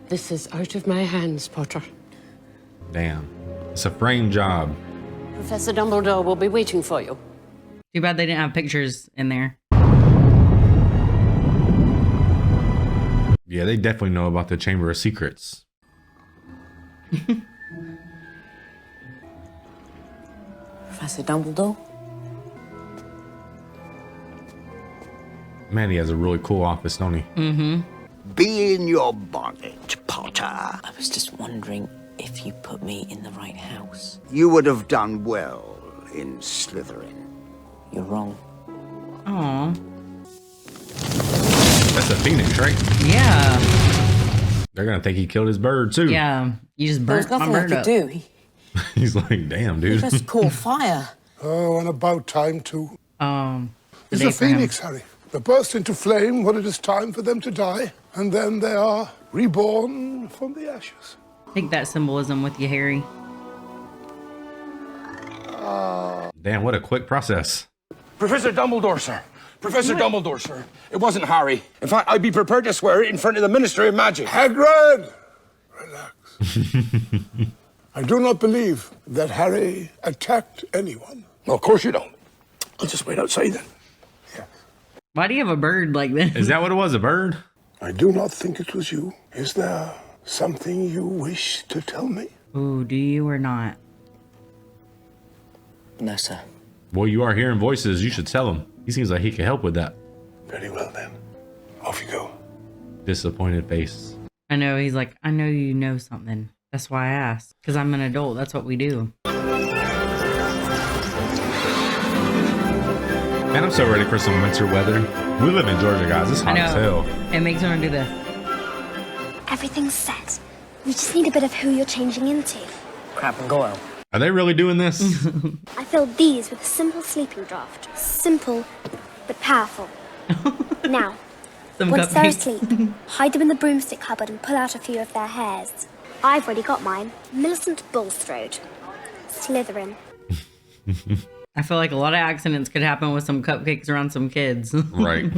Speaker 15: This is out of my hands, Potter.
Speaker 1: Damn. It's a frame job.
Speaker 15: Professor Dumbledore will be waiting for you.
Speaker 2: Too bad they didn't have pictures in there.
Speaker 1: Yeah, they definitely know about the Chamber of Secrets.
Speaker 3: Professor Dumbledore?
Speaker 1: Man, he has a really cool office, don't he?
Speaker 2: Mm-hmm.
Speaker 10: Be in your bonnet, Potter.
Speaker 3: I was just wondering if you put me in the right house.
Speaker 10: You would have done well in Slytherin.
Speaker 3: You're wrong.
Speaker 2: Aw.
Speaker 1: That's a phoenix, right?
Speaker 2: Yeah.
Speaker 1: They're gonna think he killed his bird too.
Speaker 2: Yeah. You just
Speaker 3: There was
Speaker 2: burnt my
Speaker 3: nothing I
Speaker 2: bird
Speaker 3: could
Speaker 2: up.
Speaker 3: do.
Speaker 1: He's like, damn,
Speaker 3: He
Speaker 1: dude.
Speaker 3: just caught fire.
Speaker 11: Oh, and about time too. It's a phoenix, Harry. They burst into flame when it is time for them to die, and then they are reborn from the ashes.
Speaker 2: Take that symbolism with you, Harry.
Speaker 1: Damn, what a quick process.
Speaker 13: Professor Dumbledore, sir. Professor Dumbledore, sir. It wasn't Harry. In fact, I'd be prepared to swear it in front of the Ministry of Magic.
Speaker 11: Hagrid! Relax. I do not believe that Harry attacked anyone.
Speaker 13: Well, of course you don't. I'll just wait outside then.
Speaker 2: Why do you have a bird like this?
Speaker 1: Is that what it was, a bird?
Speaker 11: I do not think it was you. Is there something you wish to tell me?
Speaker 2: Ooh, do you or not?
Speaker 3: No, sir.
Speaker 1: Well, you are hearing voices. You should tell him. He seems like he could help with that.
Speaker 11: Very well, then. Off you go.
Speaker 1: Disappointed face.
Speaker 2: I know, he's like, I know you know something. That's why I asked. Because I'm an adult. That's what we do.
Speaker 1: Man, I'm so ready for some winter weather. We live in Georgia, guys. It's
Speaker 2: I
Speaker 1: hot as hell.
Speaker 2: know. It makes me want to do this.
Speaker 8: Everything's set. We just need a bit of who you're changing into.
Speaker 3: Crab and Goyle.
Speaker 1: Are they really doing this?
Speaker 8: I filled these with a simple sleeping draught. Simple, but powerful. Now,
Speaker 2: Some
Speaker 8: once they're
Speaker 2: cupcakes.
Speaker 8: asleep, hide them in the broomstick cupboard and pull out a few of their hairs. I've already got mine. Millicent Bulstrode. Slytherin.
Speaker 2: I feel like a lot of accidents could happen with some cupcakes around some kids.
Speaker 1: Right.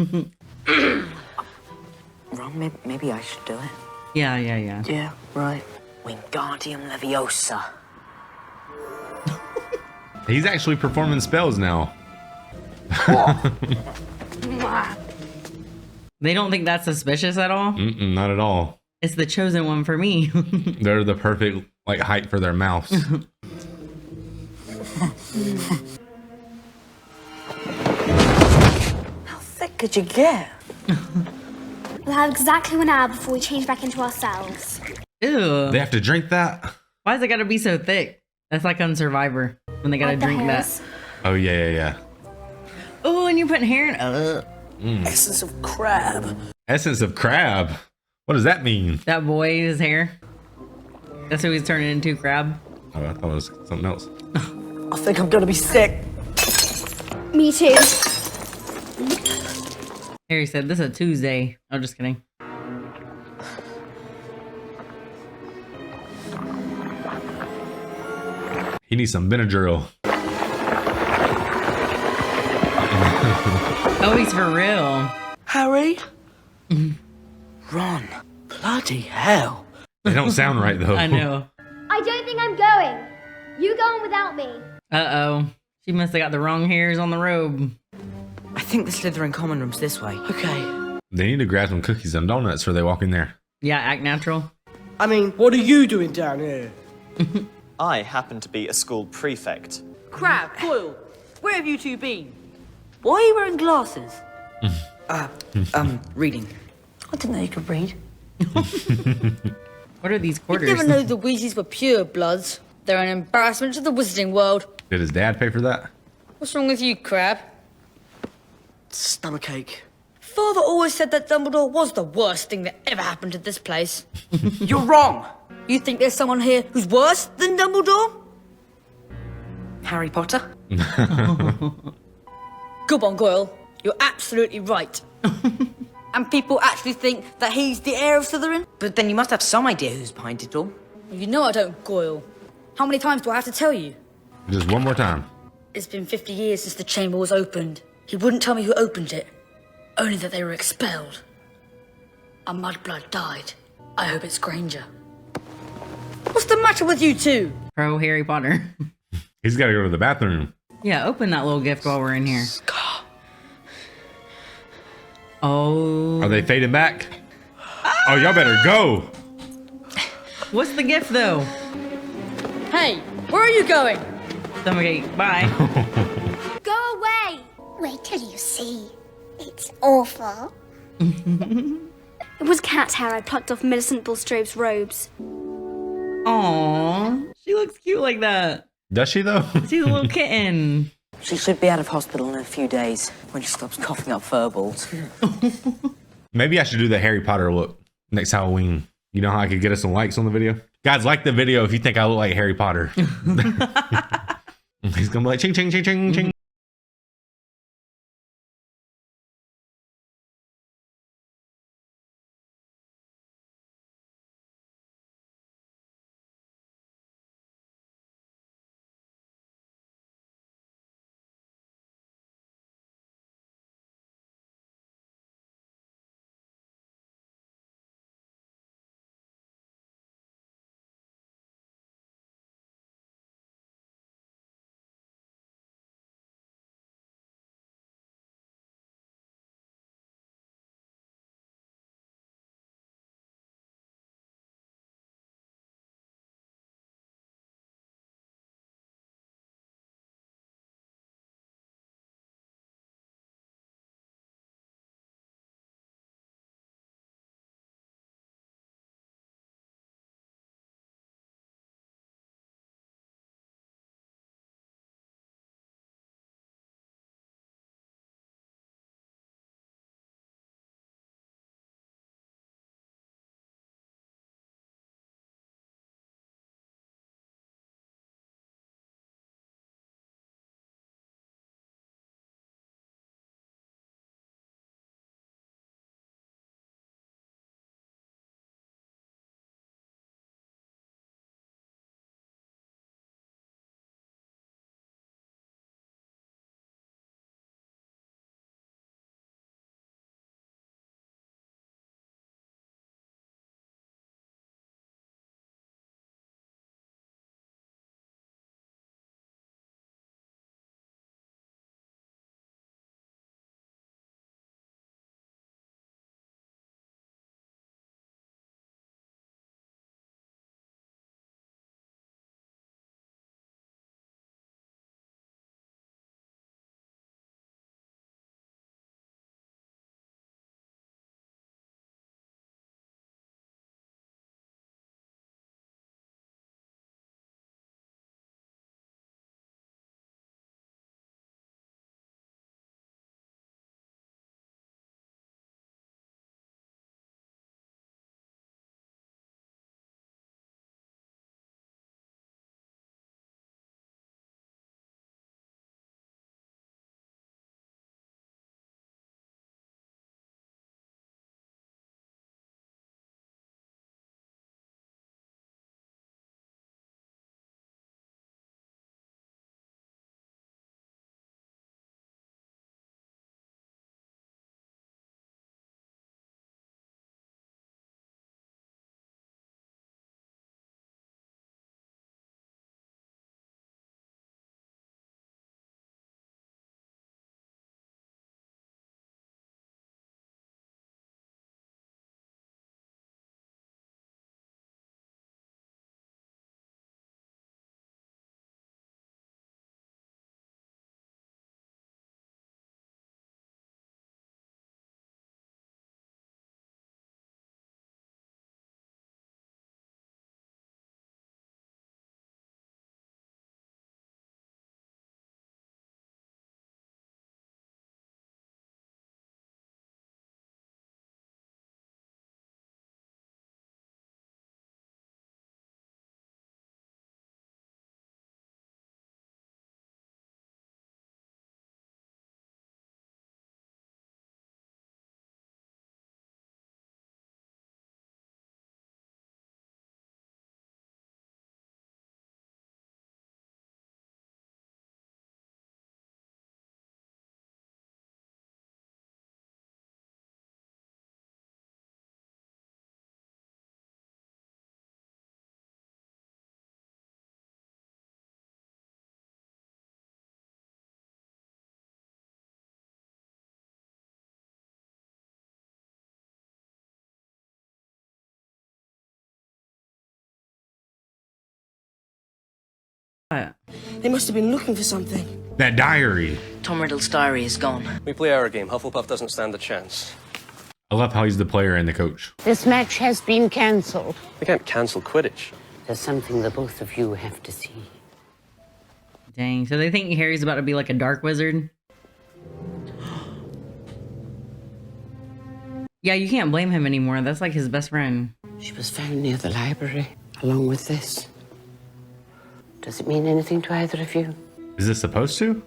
Speaker 3: Ron, maybe I should do it.
Speaker 2: Yeah.
Speaker 3: Yeah, right. Wingardium Leviosa.
Speaker 1: He's actually performing spells now.
Speaker 2: They don't think that's suspicious at all?
Speaker 1: Mm-mm, not at all.
Speaker 2: It's the chosen one for me.
Speaker 1: They're the perfect like height for their mouths.
Speaker 7: How thick could you get?
Speaker 8: We'll have exactly 1 hour before we change back into ourselves.
Speaker 2: Ew.
Speaker 1: They have to drink that?
Speaker 2: Why does it gotta be so thick? That's like on Survivor when they gotta
Speaker 8: Like the
Speaker 2: drink
Speaker 8: hairs.
Speaker 2: that.
Speaker 1: Oh, yeah.
Speaker 2: Oh, and you're putting hair in.
Speaker 7: Essence of crab.
Speaker 1: Essence of crab. What does that mean?
Speaker 2: That boy's hair. That's who he's turning into, Crab.
Speaker 1: Oh, I thought it was something else.
Speaker 7: I think I'm gonna be sick.
Speaker 8: Me too.
Speaker 2: Harry said, this is a Tuesday. Oh, just kidding.
Speaker 1: He needs some Benadryl.
Speaker 2: Oh, he's for real.
Speaker 7: Harry? Ron. Bloody hell.
Speaker 1: They don't sound right, though.
Speaker 2: I know.
Speaker 8: I don't think I'm going. You go on without me.
Speaker 2: Uh-oh. She must have got the wrong hairs on the robe.
Speaker 3: I think the Slytherin common room's this way.
Speaker 7: Okay.
Speaker 1: They need to grab some cookies and donuts before they walk in there.
Speaker 2: Yeah, act natural.
Speaker 7: I mean, what are you doing down here?
Speaker 19: I happen to be a school prefect.
Speaker 3: Crab, Goyle, where have you two been? Why are you wearing glasses? Reading.
Speaker 7: I didn't know you could read.
Speaker 2: What are these
Speaker 20: You
Speaker 2: quarters?
Speaker 20: never know the Weasleys were pure bloods. They're an embarrassment to the wizarding world.
Speaker 1: Did his dad pay for that?
Speaker 20: What's wrong with you, Crab?
Speaker 7: Stomachache.
Speaker 20: Father always said that Dumbledore was the worst thing that ever happened to this place.
Speaker 3: You're wrong.
Speaker 20: You think there's someone here who's worse than Dumbledore?
Speaker 3: Harry Potter?
Speaker 20: Good on, Goyle. You're absolutely right. And people actually think that he's the heir of Slytherin?
Speaker 3: But then you must have some idea who's behind it all.
Speaker 20: You know I don't, Goyle. How many times do I have to tell you?
Speaker 1: Just one more time.
Speaker 20: It's been 50 years since the chamber was opened. He wouldn't tell me who opened it, only that they were expelled. A mudblood died. I hope it's Granger. What's the matter with you two?
Speaker 2: Pro Harry Potter.
Speaker 1: He's got to go to the bathroom.
Speaker 2: Yeah, open that little gift while we're in here. Oh.
Speaker 1: Are they fading back? Oh, y'all better go.
Speaker 2: What's the gift, though?
Speaker 20: Hey, where are you going?
Speaker 2: Stomachate, bye.
Speaker 8: Go away. Wait till you see. It's awful. It was cat hair I plucked off Millicent Bulstrode's robes.
Speaker 2: Aww, she looks cute like that.
Speaker 1: Does she, though?
Speaker 2: She's a little kitten.
Speaker 3: She should be out of hospital in a few days when she stops coughing up furballs.
Speaker 1: Maybe I should do the Harry Potter look next Halloween. You know how I could get us some likes on the video? Guys, like the video if you think I look like Harry Potter. He's gonna be like, ching, ching, ching, ching, ching.
Speaker 2: What?
Speaker 7: They must have been looking for something.
Speaker 1: That diary.
Speaker 3: Tom Riddle's diary is gone.
Speaker 12: We play our game. Hufflepuff doesn't stand a chance.
Speaker 1: I love how he's the player and the coach.
Speaker 15: This match has been cancelled.
Speaker 12: We can't cancel Quidditch.
Speaker 15: There's something the both of you have to see.
Speaker 2: Dang. So they think Harry's about to be like a dark wizard? Yeah, you can't blame him anymore. That's like his best friend.
Speaker 15: She was found near the library, along with this. Does it mean anything to either of you?
Speaker 1: Is this supposed to?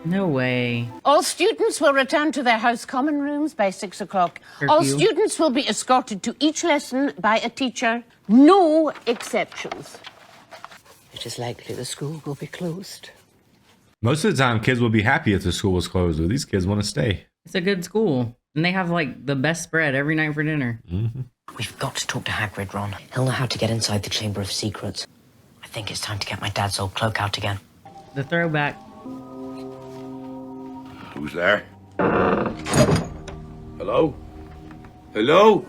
Speaker 2: No way.
Speaker 15: All students will return to their house common rooms by 6 o'clock.
Speaker 2: Curfew.
Speaker 15: All students will be escorted to each lesson by a teacher. No exceptions. It is likely the school will be closed.
Speaker 1: Most of the time, kids would be happy if the school was closed, but these kids want to stay.
Speaker 2: It's a good school. And they have like the best spread every night for dinner.
Speaker 1: Mm-hmm.
Speaker 3: We've got to talk to Hagrid, Ron. He'll know how to get inside the Chamber of Secrets. I think it's time to get my dad's old cloak out again.
Speaker 2: The throwback.
Speaker 13: Who's there? Hello? Hello?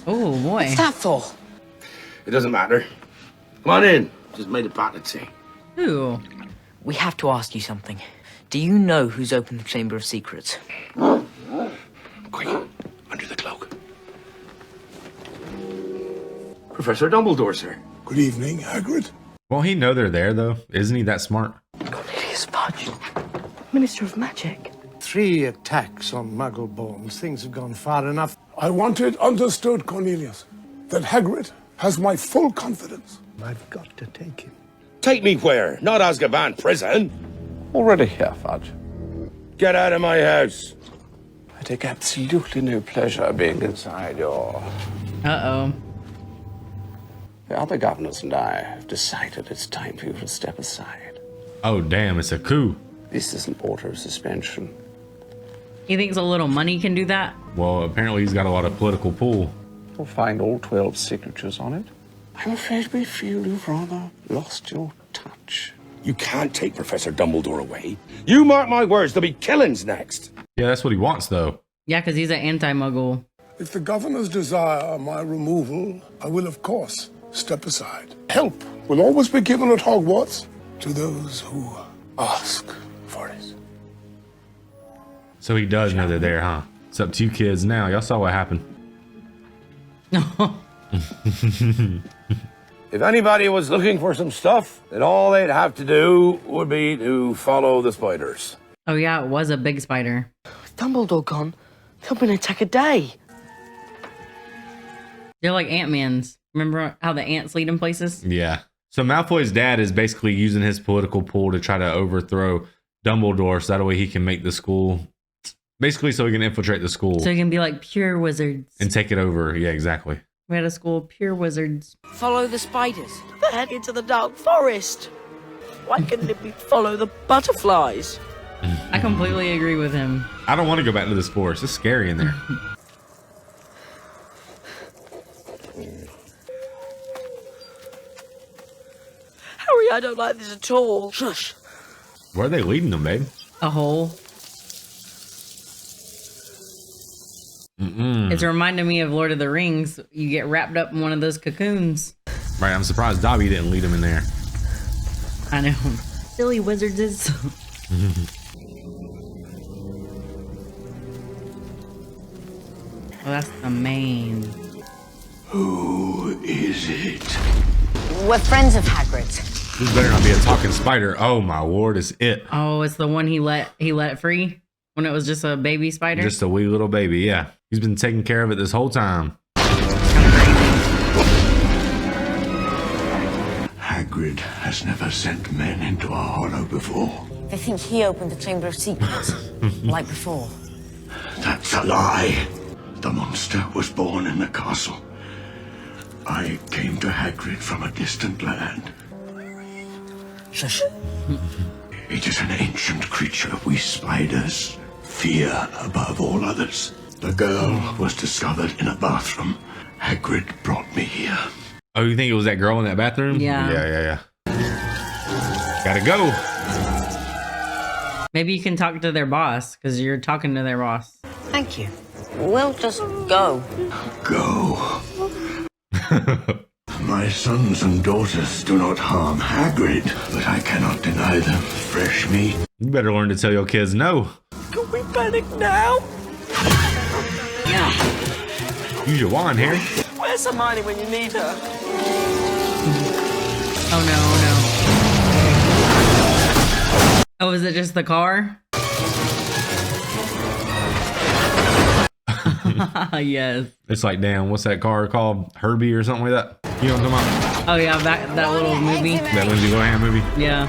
Speaker 2: Oh, boy.
Speaker 7: What's that for?
Speaker 13: It doesn't matter. Come on in. Just made a pot of tea.
Speaker 2: Who?
Speaker 3: We have to ask you something. Do you know who's opened the Chamber of Secrets?
Speaker 13: Quick, under the cloak. Professor Dumbledore, sir.
Speaker 11: Good evening, Hagrid.
Speaker 1: Won't he know they're there, though? Isn't he that smart?
Speaker 7: Cornelius Fudge, Minister of Magic.
Speaker 9: 3 attacks on Muggle-borns. Things have gone far enough.
Speaker 11: I want it understood, Cornelius, that Hagrid has my full confidence.
Speaker 9: I've got to take him.
Speaker 13: Take me where? Not Azkaban prison.
Speaker 6: Already here, Fudge.
Speaker 13: Get out of my house.
Speaker 6: I take absolutely no pleasure being inside your...
Speaker 2: Uh-oh.
Speaker 6: The other governors and I have decided it's time for you to step aside.
Speaker 1: Oh, damn, it's a coup.
Speaker 6: This is an order of suspension.
Speaker 2: He thinks a little money can do that?
Speaker 1: Well, apparently he's got a lot of political pull.
Speaker 6: You'll find all 12 signatures on it. I'm afraid we feel you've rather lost your touch.
Speaker 13: You can't take Professor Dumbledore away. You mark my words, there'll be killings next.
Speaker 1: Yeah, that's what he wants, though.
Speaker 2: Yeah, because he's an anti-muggle.
Speaker 11: If the governors desire my removal, I will, of course, step aside. Help will always be given at Hogwarts to those who ask for it.
Speaker 1: So he does know they're there, huh? It's up to you kids now. Y'all saw what happened.
Speaker 13: If anybody was looking for some stuff, then all they'd have to do would be to follow the spiders.
Speaker 2: Oh, yeah, it was a big spider.
Speaker 7: With Dumbledore gone, there'll be an attack a day.
Speaker 2: They're like Ant-Mans. Remember how the ants lead in places?
Speaker 1: Yeah. So Malfoy's dad is basically using his political pull to try to overthrow Dumbledore so that way he can make the school... Basically so he can infiltrate the school.
Speaker 2: So he can be like pure wizards.
Speaker 1: And take it over. Yeah, exactly.
Speaker 2: We had a school of pure wizards.
Speaker 7: Follow the spiders. They're heading to the dark forest. Why couldn't it be follow the butterflies?
Speaker 2: I completely agree with him.
Speaker 1: I don't want to go back to this forest. It's scary in there.
Speaker 7: Harry, I don't like this at all. Shush.
Speaker 1: Where are they leading them, babe?
Speaker 2: A hole. It's reminding me of Lord of the Rings. You get wrapped up in one of those cocoons.
Speaker 1: Right, I'm surprised Dobby didn't lead him in there.
Speaker 2: I know. Silly wizards is. Well, that's the main.
Speaker 13: Who is it?
Speaker 3: We're friends of Hagrid's.
Speaker 1: This better not be a talking spider. Oh my lord, it's it.
Speaker 2: Oh, it's the one he let it free when it was just a baby spider.
Speaker 1: Just a wee little baby, yeah. He's been taking care of it this whole time.
Speaker 13: Hagrid has never sent men into a hollow before.
Speaker 3: They think he opened the Chamber of Secrets, like before.
Speaker 13: That's a lie. The monster was born in the castle. I came to Hagrid from a distant land.
Speaker 3: Shush.
Speaker 13: It is an ancient creature we spiders fear above all others. The girl was discovered in a bathroom. Hagrid brought me here.
Speaker 1: Oh, you think it was that girl in that bathroom?
Speaker 2: Yeah.
Speaker 1: Yeah. Gotta go.
Speaker 2: Maybe you can talk to their boss, because you're talking to their boss.
Speaker 3: Thank you. We'll just go.
Speaker 13: Go. My sons and daughters do not harm Hagrid, but I cannot deny them fresh meat.
Speaker 1: You better learn to tell your kids no.
Speaker 7: Can we panic now?
Speaker 1: Use your wand, Harry.
Speaker 7: Where's Hermione when you need her?
Speaker 2: Oh no, oh no. Oh, is it just the car? Yes.
Speaker 1: It's like, damn, what's that car called? Herbie or something like that? You know what I'm talking about?
Speaker 2: Oh yeah, that little movie.
Speaker 1: That Lindsay Lohan movie?
Speaker 2: Yeah.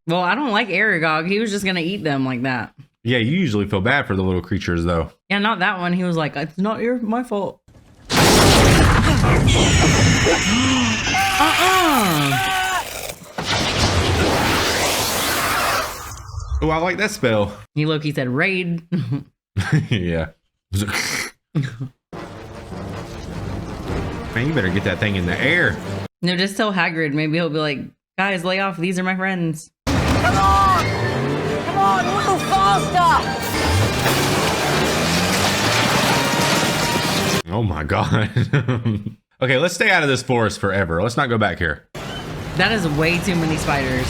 Speaker 2: Well, I don't like Aragog. He was just gonna eat them like that.
Speaker 1: Yeah, you usually feel bad for the little creatures, though.
Speaker 2: Yeah, not that one. He was like, it's not my fault.
Speaker 1: Oh, I like that spell.
Speaker 2: He Loki said raid.
Speaker 1: Yeah. Man, you better get that thing in the air.
Speaker 2: No, just tell Hagrid. Maybe he'll be like, guys, lay off. These are my friends.
Speaker 16: Come on! Come on, move faster!
Speaker 1: Oh my God. Okay, let's stay out of this forest forever. Let's not go back here.
Speaker 2: That is way too many spiders.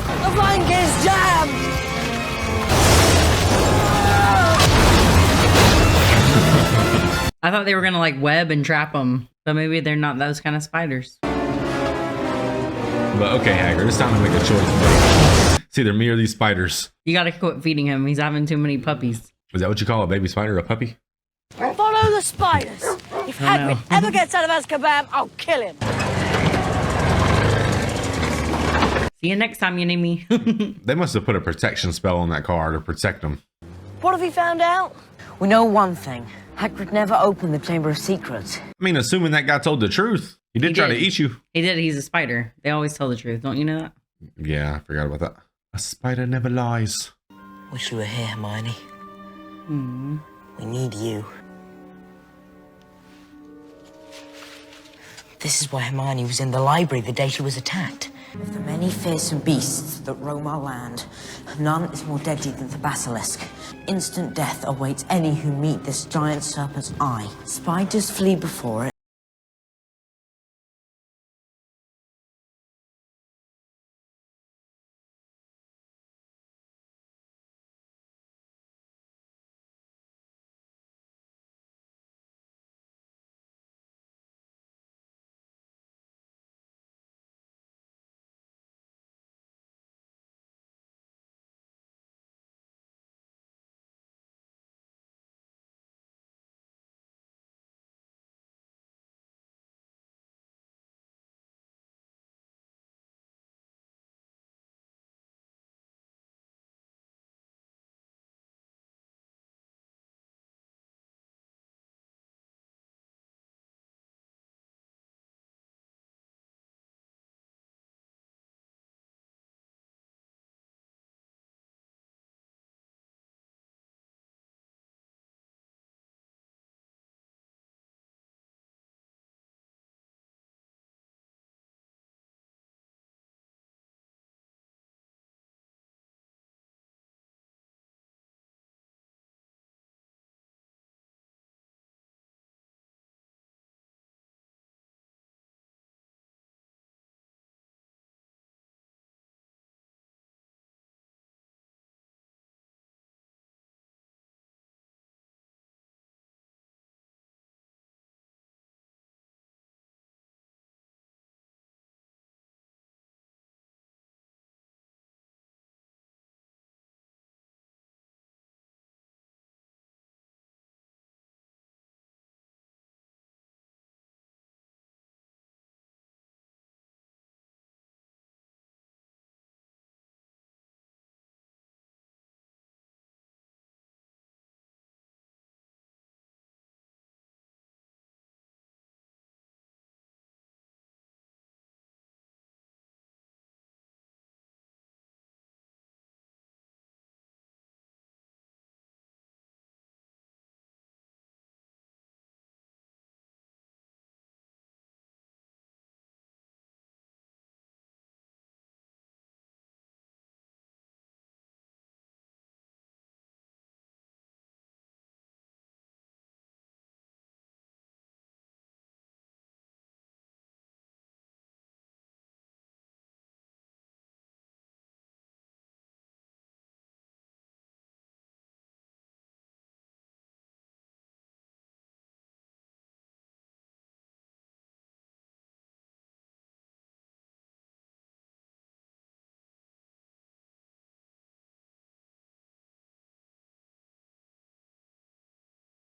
Speaker 16: The flank is jammed!
Speaker 2: I thought they were gonna like web and trap them, but maybe they're not those kind of spiders.
Speaker 1: But okay, Hagrid, it's time to make a choice. It's either me or these spiders.
Speaker 2: You gotta quit feeding him. He's having too many puppies.
Speaker 1: Is that what you call a baby spider, a puppy?
Speaker 16: Follow the spiders. If Hagrid ever gets out of Azkaban, I'll kill him.
Speaker 2: See you next time, you need me.
Speaker 1: They must have put a protection spell on that car to protect them.
Speaker 16: What have you found out?
Speaker 3: We know one thing. Hagrid never opened the Chamber of Secrets.
Speaker 1: I mean, assuming that guy told the truth. He did try to eat you.
Speaker 2: He did. He's a spider. They always tell the truth. Don't you know that?
Speaker 1: Yeah, I forgot about that. A spider never lies.
Speaker 3: Wish you were here, Hermione. We need you. This is why Hermione was in the library the day she was attacked. Of the many fearsome beasts that roam our land, none is more deadly than the basilisk. Instant death awaits any who meet this giant serpent's eye. Spiders flee before it.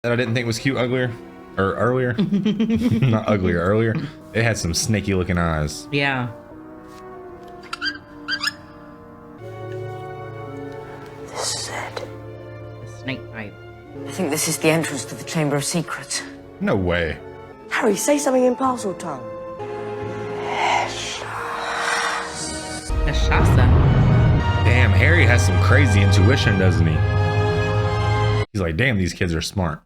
Speaker 1: that I didn't think was cute earlier. Not uglier, earlier. It had some snaky looking eyes.
Speaker 2: Yeah.
Speaker 3: This is it.
Speaker 2: The snake pipe.
Speaker 3: I think this is the entrance to the Chamber of Secrets.
Speaker 1: No way.
Speaker 7: Harry, say something in parcel tongue.
Speaker 2: Kashasa.
Speaker 1: Damn, Harry has some crazy intuition, doesn't he? He's like, damn, these kids are smart.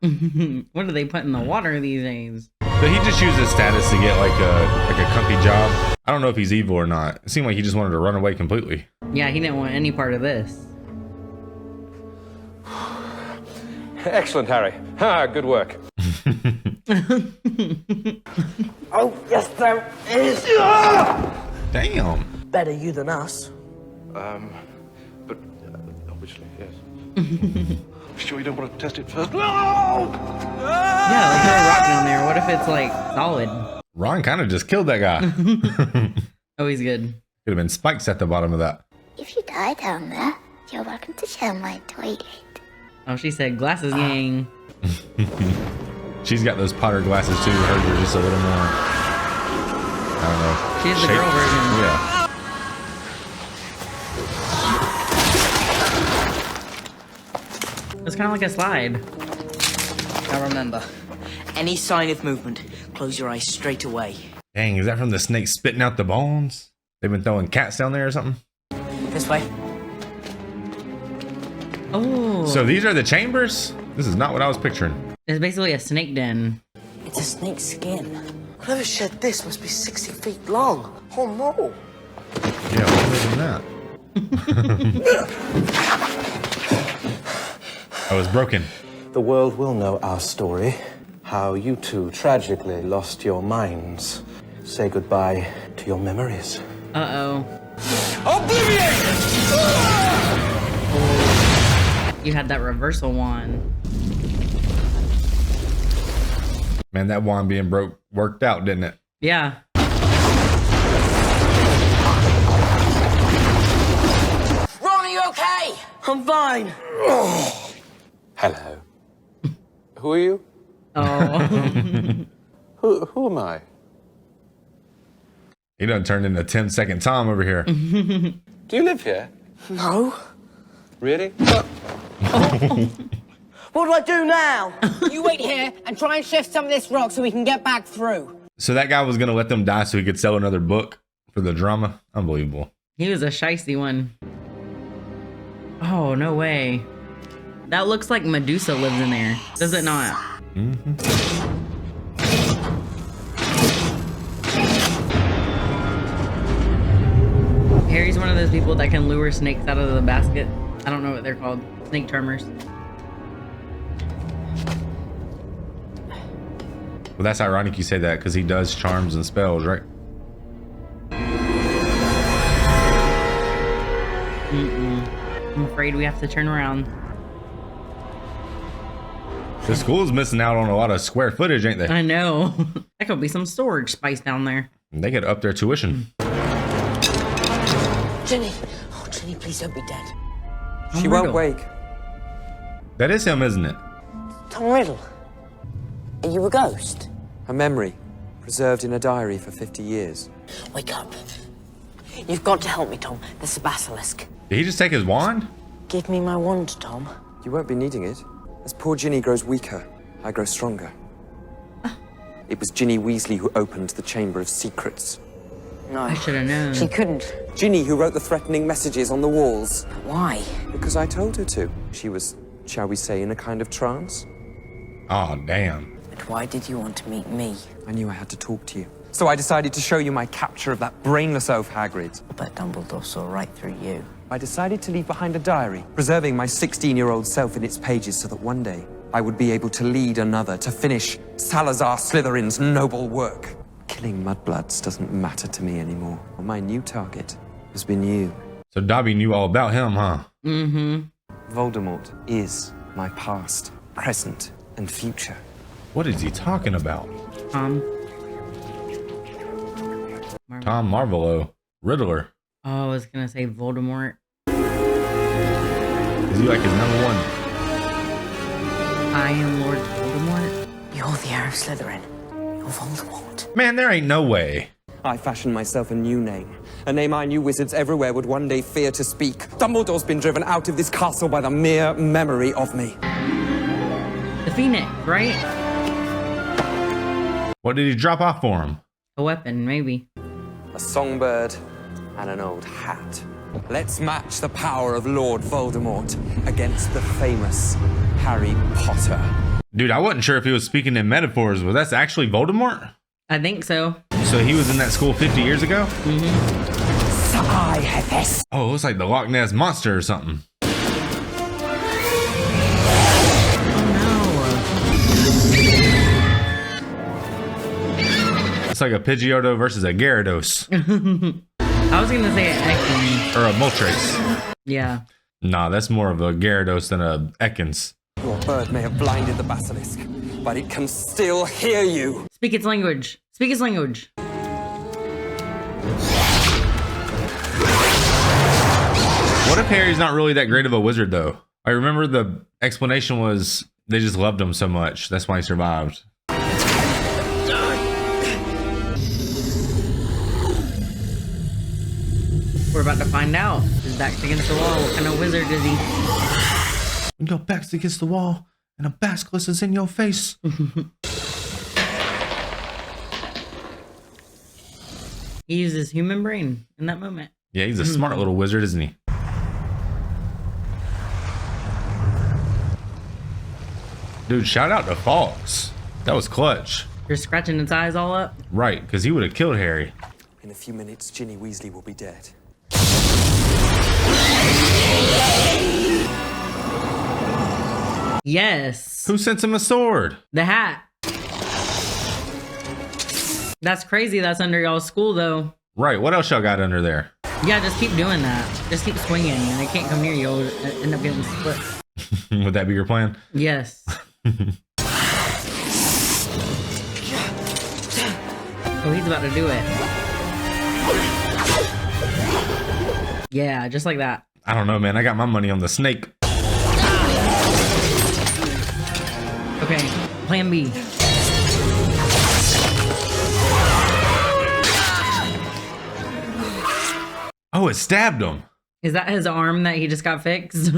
Speaker 2: What do they put in the water these days?
Speaker 1: But he just used his status to get like a comfy job. I don't know if he's evil or not. It seemed like he just wanted to run away completely.
Speaker 2: Yeah, he didn't want any part of this.
Speaker 5: Excellent, Harry. Good work.
Speaker 7: Oh, yes, there is.
Speaker 1: Damn.
Speaker 7: Better you than us.
Speaker 5: But obviously, yes. Sure you don't want to test it first?
Speaker 2: Yeah, like throw a rock down there. What if it's like solid?
Speaker 1: Ron kind of just killed that guy.
Speaker 2: Oh, he's good.
Speaker 1: Could have been spikes at the bottom of that.
Speaker 8: If you die down there, you're welcome to share my toilet.
Speaker 2: Oh, she said glasses gang.
Speaker 1: She's got those Potter glasses too. Hers are just a little more, I don't know.
Speaker 2: She's the girl version.
Speaker 1: Yeah.
Speaker 2: It's kind of like a slide.
Speaker 3: Now remember, any sign of movement, close your eyes straight away.
Speaker 1: Dang, is that from the snake spitting out the bones? They've been throwing cats down there or something?
Speaker 3: This way.
Speaker 2: Oh.
Speaker 1: So these are the chambers? This is not what I was picturing.
Speaker 2: It's basically a snake den.
Speaker 3: It's a snake's skin.
Speaker 7: Whoever shed this must be 60 feet long. Or more.
Speaker 1: Yeah, longer than that. I was broken.
Speaker 5: The world will know our story. How you two tragically lost your minds. Say goodbye to your memories.
Speaker 2: Uh-oh.
Speaker 5: Oblivion!
Speaker 2: You had that reversal wand.
Speaker 1: Man, that wand being broke worked out, didn't it?
Speaker 2: Yeah.
Speaker 3: Ron, are you okay?
Speaker 7: I'm fine.
Speaker 5: Hello. Who are you?
Speaker 2: Oh.
Speaker 5: Who am I?
Speaker 1: He done turned into 10-second Tom over here.
Speaker 5: Do you live here?
Speaker 7: No.
Speaker 5: Really?
Speaker 7: What do I do now?
Speaker 3: You wait here and try and shift some of this rock so we can get back through.
Speaker 1: So that guy was going to let them die so he could sell another book for the drama? Unbelievable.
Speaker 2: He was a shiesty one. Oh, no way. That looks like Medusa lives in there. Does it not?
Speaker 1: Mm-hmm.
Speaker 2: Harry's one of those people that can lure snakes out of the basket. I don't know what they're called. Snake charmers.
Speaker 1: Well, that's ironic you say that because he does charms and spells, right?
Speaker 2: I'm afraid we have to turn around.
Speaker 1: The school's missing out on a lot of square footage, ain't they?
Speaker 2: I know. That could be some storage space down there.
Speaker 1: They could up their tuition.
Speaker 3: Ginny. Oh, Ginny, please don't be dead.
Speaker 21: She won't wake.
Speaker 1: That is him, isn't it?
Speaker 3: Tom Riddle. Are you a ghost?
Speaker 21: A memory, preserved in a diary for 50 years.
Speaker 3: Wake up. You've got to help me, Tom. There's a basilisk.
Speaker 1: Did he just take his wand?
Speaker 3: Give me my wand, Tom.
Speaker 21: You won't be needing it. As poor Ginny grows weaker, I grow stronger. It was Ginny Weasley who opened the Chamber of Secrets.
Speaker 3: No.
Speaker 2: I should have known.
Speaker 3: She couldn't.
Speaker 21: Ginny who wrote the threatening messages on the walls.
Speaker 3: Why?
Speaker 21: Because I told her to. She was, shall we say, in a kind of trance.
Speaker 1: Oh, damn.
Speaker 3: But why did you want to meet me?
Speaker 21: I knew I had to talk to you. So I decided to show you my capture of that brainless oaf Hagrid.
Speaker 3: I bet Dumbledore saw right through you.
Speaker 21: I decided to leave behind a diary, preserving my 16-year-old self in its pages so that one day I would be able to lead another to finish Salazar Slytherin's noble work. Killing mudbloods doesn't matter to me anymore. My new target has been you.
Speaker 1: So Dobby knew all about him, huh?
Speaker 2: Mm-hmm.
Speaker 21: Voldemort is my past, present, and future.
Speaker 1: What is he talking about?
Speaker 2: Tom
Speaker 1: Marvolo. Riddler.
Speaker 2: Oh, I was gonna say Voldemort.
Speaker 1: Is he like his number one?
Speaker 2: I am Lord Voldemort.
Speaker 3: You're the heir of Slytherin. You're Voldemort.
Speaker 1: Man, there ain't no way.
Speaker 21: I fashioned myself a new name. A name I knew wizards everywhere would one day fear to speak. Dumbledore's been driven out of this castle by the mere memory of me.
Speaker 2: The Phoenix, right?
Speaker 1: What did he drop off for him?
Speaker 2: A weapon, maybe.
Speaker 21: A songbird and an old hat. Let's match the power of Lord Voldemort against the famous Harry Potter.
Speaker 1: Dude, I wasn't sure if he was speaking in metaphors, but that's actually Voldemort?
Speaker 2: I think so.
Speaker 1: So he was in that school 50 years ago?
Speaker 2: Mm-hmm.
Speaker 21: So I have this.
Speaker 1: Oh, it looks like the Loch Ness Monster or something. It's like a Pidgeotto versus a Gyarados.
Speaker 2: I was gonna say an Ekans.
Speaker 1: Or a Moltres.
Speaker 2: Yeah.
Speaker 1: Nah, that's more of a Gyarados than a Ekans.
Speaker 21: Your bird may have blinded the basilisk, but it can still hear you.
Speaker 2: Speak its language. Speak its language.
Speaker 1: What if Harry's not really that great of a wizard, though? I remember the explanation was they just loved him so much. That's why he survived.
Speaker 2: We're about to find out. His back's against the wall. What kind of wizard is he?
Speaker 1: Your back's against the wall, and a basilisk is in your face.
Speaker 2: He uses human brain in that moment.
Speaker 1: Yeah, he's a smart little wizard, isn't he? Dude, shout out to Fox. That was clutch.
Speaker 2: You're scratching its eyes all up?
Speaker 1: Right, because he would have killed Harry.
Speaker 21: In a few minutes, Ginny Weasley will be dead.
Speaker 2: Yes.
Speaker 1: Who sent him a sword?
Speaker 2: The hat. That's crazy. That's under y'all's school, though.
Speaker 1: Right. What else y'all got under there?
Speaker 2: Yeah, just keep doing that. Just keep swinging, and they can't come near you. You'll end up getting split.
Speaker 1: Would that be your plan?
Speaker 2: Yes. Oh, he's about to do it. Yeah, just like that.
Speaker 1: I don't know, man. I got my money on the snake.
Speaker 2: Okay, plan B.
Speaker 1: Oh, it stabbed him.
Speaker 2: Is that his arm that he just got fixed?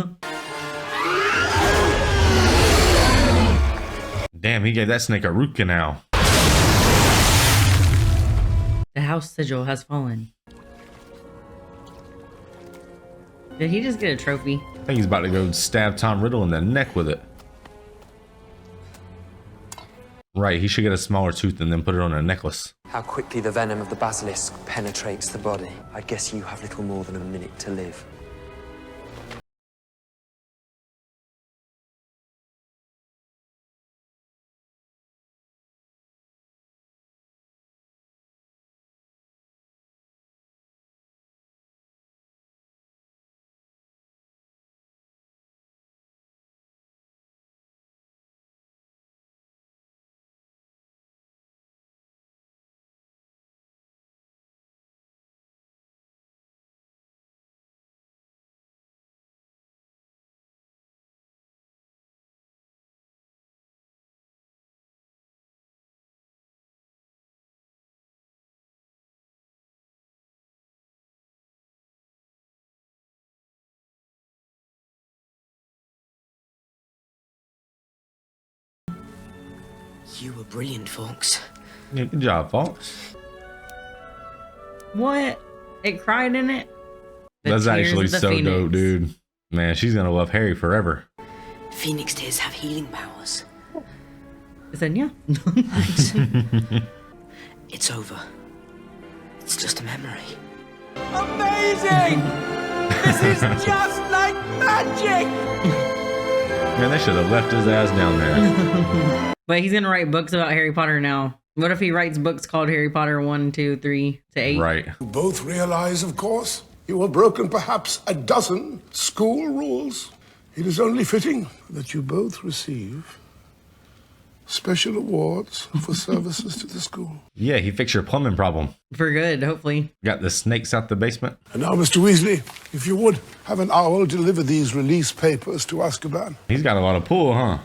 Speaker 1: Damn, he gave that snake a root canal.
Speaker 2: The house sigil has fallen. Did he just get a trophy?
Speaker 1: I think he's about to go stab Tom Riddle in the neck with it. Right, he should get a smaller tooth and then put it on a necklace.
Speaker 21: How quickly the venom of the basilisk penetrates the body. I guess you have little more than a minute to live.
Speaker 3: You were brilliant, Fox.
Speaker 1: Yeah, good job, Fox.
Speaker 2: What? It cried in it? The
Speaker 1: That's
Speaker 2: tears
Speaker 1: actually
Speaker 2: of the
Speaker 1: so
Speaker 2: Phoenix.
Speaker 1: dope, dude. Man, she's gonna love Harry forever.
Speaker 3: Phoenix tears have healing powers.
Speaker 2: I said, yeah.
Speaker 3: It's over. It's just a memory.
Speaker 16: Amazing! This is just like magic!
Speaker 1: Man, they should have left his ass down there.
Speaker 2: But he's gonna write books about Harry Potter now. What if he writes books called Harry Potter 1, 2, 3 to 8?
Speaker 1: Right.
Speaker 11: You both realize, of course, you have broken perhaps a dozen school rules. It is only fitting that you both receive special awards for services to the school.
Speaker 1: Yeah, he fixed your plumbing problem.
Speaker 2: For good, hopefully.
Speaker 1: Got the snakes out the basement.
Speaker 11: And now, Mr. Weasley, if you would have an owl deliver these release papers to Azkaban.
Speaker 1: He's got a lot of pull, huh?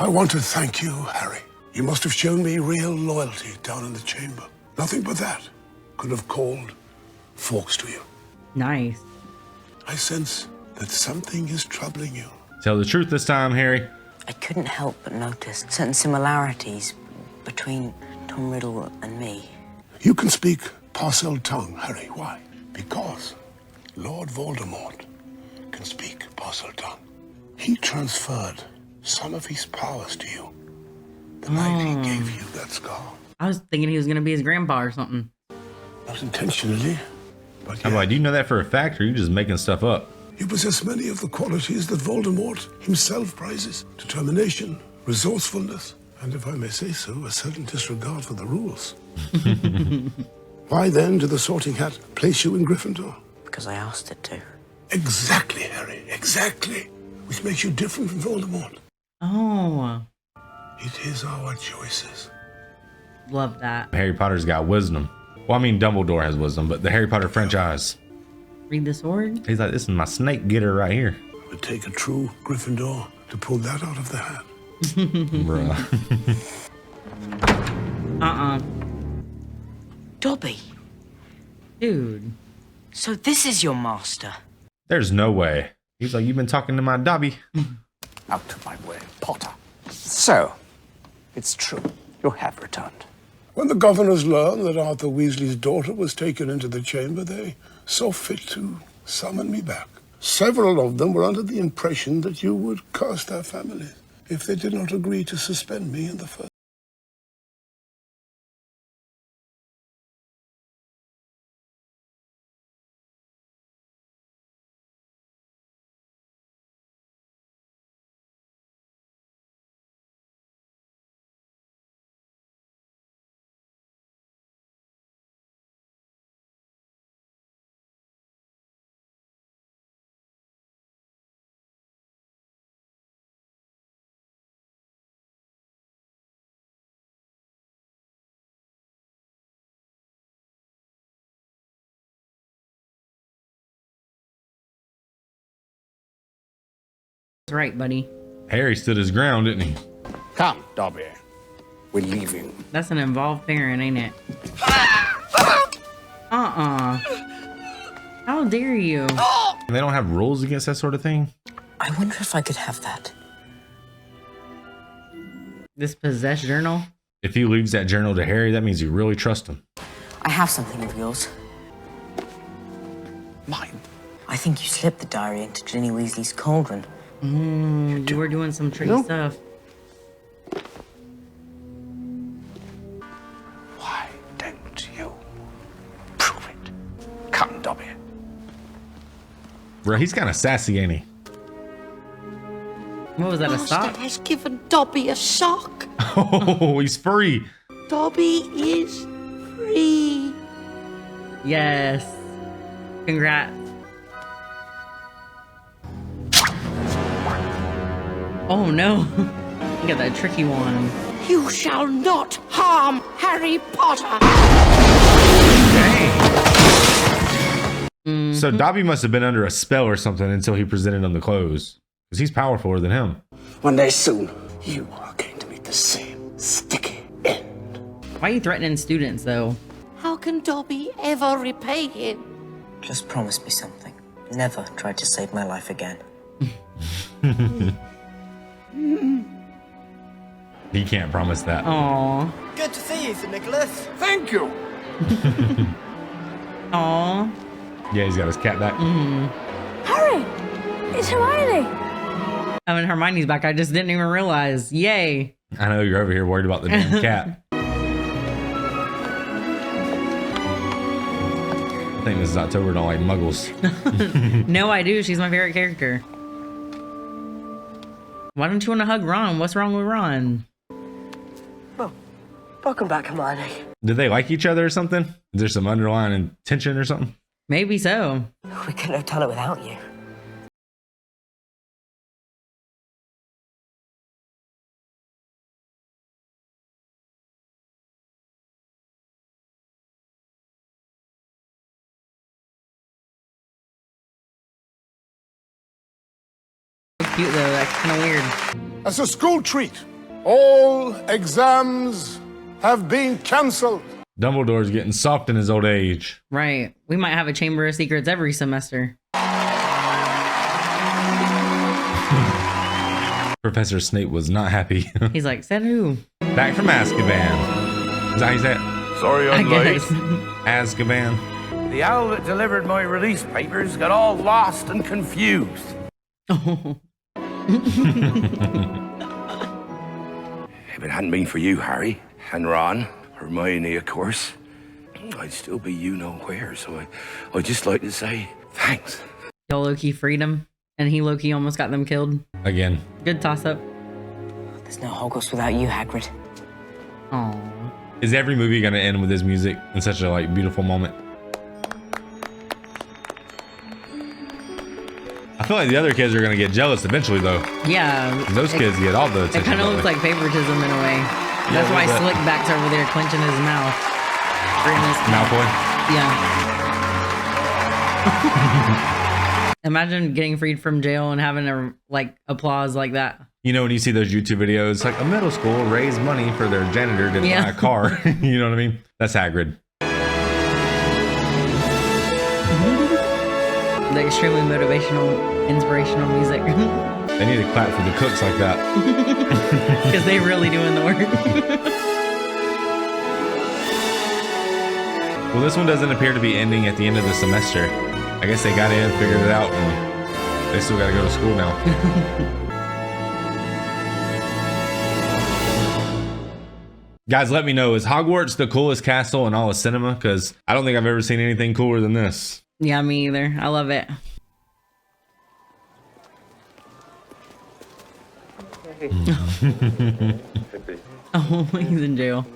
Speaker 11: I want to thank you, Harry, You must have shown me real loyalty down in the chamber. Nothing but that could have called Fawkes to you.
Speaker 2: Nice.
Speaker 11: I sense that something is troubling you.
Speaker 1: Tell the truth this time, Harry.
Speaker 3: I couldn't help but notice certain similarities between Tom Riddle and me.
Speaker 11: You can speak parcel tongue, Harry. Why? Because Lord Voldemort can speak parcel tongue. He transferred some of his powers to you the night he gave you that scar.
Speaker 2: I was thinking he was gonna be his grandpa or something.
Speaker 11: Not intentionally, but
Speaker 1: I'm like, do you know that for a fact, or are you just making stuff up?
Speaker 11: you possess many of the qualities that Voldemort himself prizes. Determination, resourcefulness, and if I may say so, a certain disregard for the rules. Why then did the Sorting Hat place you in Gryffindor?
Speaker 3: Because I asked it to.
Speaker 11: Exactly, Harry, exactly. Which makes you different from Voldemort.
Speaker 2: Oh.
Speaker 11: It is our choices.
Speaker 2: Love that.
Speaker 1: Harry Potter's got wisdom. Well, I mean, Dumbledore has wisdom, but the Harry Potter franchise.
Speaker 2: Read the sword?
Speaker 1: He's like, this is my snake getter right here.
Speaker 11: It would take a true Gryffindor to pull that out of the hat.
Speaker 1: Bruh.
Speaker 3: Dobby.
Speaker 2: Dude.
Speaker 3: So this is your master?
Speaker 1: There's no way. He's like, you've been talking to my Dobby.
Speaker 6: Out of my way, Potter. So, it's true. You have returned.
Speaker 11: When the governors learned that Arthur Weasley's daughter was taken into the chamber, they saw fit to summon me back. Several of them were under the impression that you would curse their families if they did not agree to suspend me in the first.
Speaker 2: That's right, buddy.
Speaker 1: Harry stood his ground, didn't he?
Speaker 6: Come, Dobby. We're leaving.
Speaker 2: That's an involved parent, ain't it? How dare you?
Speaker 1: They don't have rules against that sort of thing.
Speaker 3: I wonder if I could have that.
Speaker 2: This possessed journal?
Speaker 1: If he leaves that journal to Harry, that means you really trust him.
Speaker 3: I have something of yours.
Speaker 6: Mine?
Speaker 3: I think you slipped the diary into Ginny Weasley's cauldron.
Speaker 2: You were doing some tricky stuff.
Speaker 6: Why don't you prove it? Come, Dobby.
Speaker 1: Bro, he's kind of sassy, ain't he?
Speaker 2: What was that, a
Speaker 17: Master
Speaker 2: sock?
Speaker 17: has given Dobby a sock.
Speaker 1: Oh, he's free.
Speaker 17: Dobby is free.
Speaker 2: Yes. Congrats. Oh no. You got that tricky one.
Speaker 17: You shall not harm Harry Potter.
Speaker 1: So Dobby must have been under a spell or something until he presented him the clothes. Because he's powerful than him.
Speaker 6: One day soon, you are going to meet the same sticky end.
Speaker 2: Why are you threatening students, though?
Speaker 17: How can Dobby ever repay him?
Speaker 3: Just promise me something. Never try to save my life again.
Speaker 1: He can't promise that.
Speaker 2: Aww.
Speaker 4: Good to see you, Sir Nicholas.
Speaker 11: Thank you.
Speaker 2: Aww.
Speaker 1: Yeah, he's got his cat back.
Speaker 8: Harry! It's Hermione!
Speaker 2: I mean, Hermione's back. I just didn't even realize. Yay.
Speaker 1: I know you're over here worried about the damn cat. I think Mrs. October don't like muggles.
Speaker 2: No, I do. She's my favorite character. Why don't you want to hug Ron? What's wrong with Ron?
Speaker 7: Well, welcome back, Hermione.
Speaker 1: Did they like each other or something? Is there some underlying tension or something?
Speaker 2: Maybe so.
Speaker 3: We couldn't have done it without you.
Speaker 2: Cute though. That's kind of weird.
Speaker 11: As a school treat, All exams have been cancelled.
Speaker 1: Dumbledore's getting soft in his old age.
Speaker 2: Right. We might have a Chamber of Secrets every semester.
Speaker 1: Professor Snape was not happy.
Speaker 2: He's like, said who?
Speaker 1: Back from Azkaban. Is that how you say it?
Speaker 4: Sorry I'm late.
Speaker 1: Azkaban.
Speaker 4: The owl that delivered my release papers got all lost and confused. If it hadn't been for you, Harry, and Ron, Hermione, of course, I'd still be you know where. So I'd just like to say thanks.
Speaker 2: Y'all Loki freed him, and he Loki almost got them killed.
Speaker 1: Again.
Speaker 2: Good toss-up.
Speaker 3: There's no Hogwarts without you, Hagrid.
Speaker 2: Aww.
Speaker 1: Is every movie gonna end with his music in such a like beautiful moment? I feel like the other kids are gonna get jealous eventually, though.
Speaker 2: Yeah.
Speaker 1: Those kids get all the attention.
Speaker 2: It kind of looks like favoritism in a way. That's why Slickback's over there clenching his mouth.
Speaker 1: Malfoy?
Speaker 2: Yeah. Imagine getting freed from jail and having a applause like that.
Speaker 1: You know, when you see those YouTube videos, like a middle school raised money for their janitor to buy a car. You know what I mean? That's Hagrid.
Speaker 2: The extremely motivational, inspirational music.
Speaker 1: They need to clap for the cooks like that.
Speaker 2: Because they really doing the work.
Speaker 1: Well, this one doesn't appear to be ending at the end of the semester. I guess they got in, figured it out, and they still got to go to school now. Guys, let me know, is Hogwarts the coolest castle in all of cinema? Because I don't think I've ever seen anything cooler than this.
Speaker 2: Yeah, me either. I love it. Oh, he's in jail.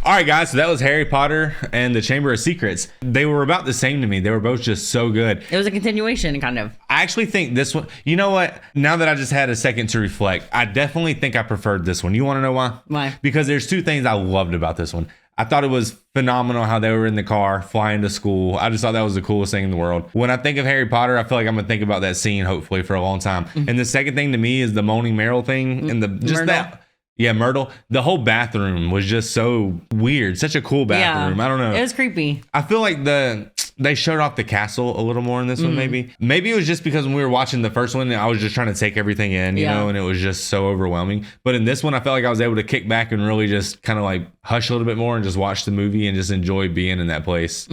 Speaker 1: All right, guys, so that was Harry Potter and the Chamber of Secrets. They were about the same to me. They were both just so good.
Speaker 2: It was a continuation, kind of.
Speaker 1: I actually think this one, you know what? Now that I just had a second to reflect, I definitely think I preferred this one. You want to know why?
Speaker 2: Why?
Speaker 1: Because there's two things I loved about this one. I thought it was phenomenal how they were in the car flying to school. I just thought that was the coolest thing in the world. When I think of Harry Potter, I feel like I'm gonna think about that scene hopefully for a long time. And the second thing to me is the Moaning Merrill thing and the just
Speaker 2: Myrtle.
Speaker 1: that. Yeah, Myrtle. The whole bathroom was just so weird. Such a cool bathroom.
Speaker 2: Yeah,
Speaker 1: I don't know.
Speaker 2: It was creepy.
Speaker 1: I feel like they showed off the castle a little more in this one, maybe. Maybe it was just because when we were watching the first one, I was just trying to take everything in, you know, and it was just so overwhelming. But in this one, I felt like I was able to kick back and really just kind of like hush a little bit more and just watch the movie and just enjoy being in that place.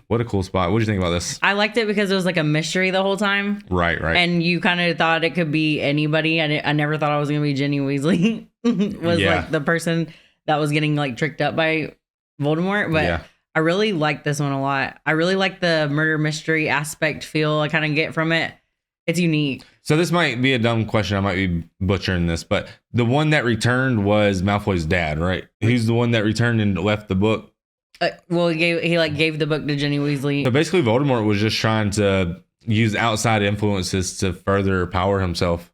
Speaker 1: What a cool spot. What do you think about this?
Speaker 2: I liked it because it was like a mystery the whole time.
Speaker 1: Right.
Speaker 2: And you kind of thought it could be anybody. I never thought I was going to be Ginny Weasley. Like the person that was getting like tricked up by Voldemort. But I really like this one a lot. I really like the murder mystery aspect feel I kind of get from it. It's unique.
Speaker 1: So this might be a dumb question. I might be butchering this, but the one that returned was Malfoy's dad, right? He's the one that returned and left the book.
Speaker 2: Well, he gave the book to Ginny Weasley.
Speaker 1: So basically Voldemort was just trying to use outside influences to further power himself,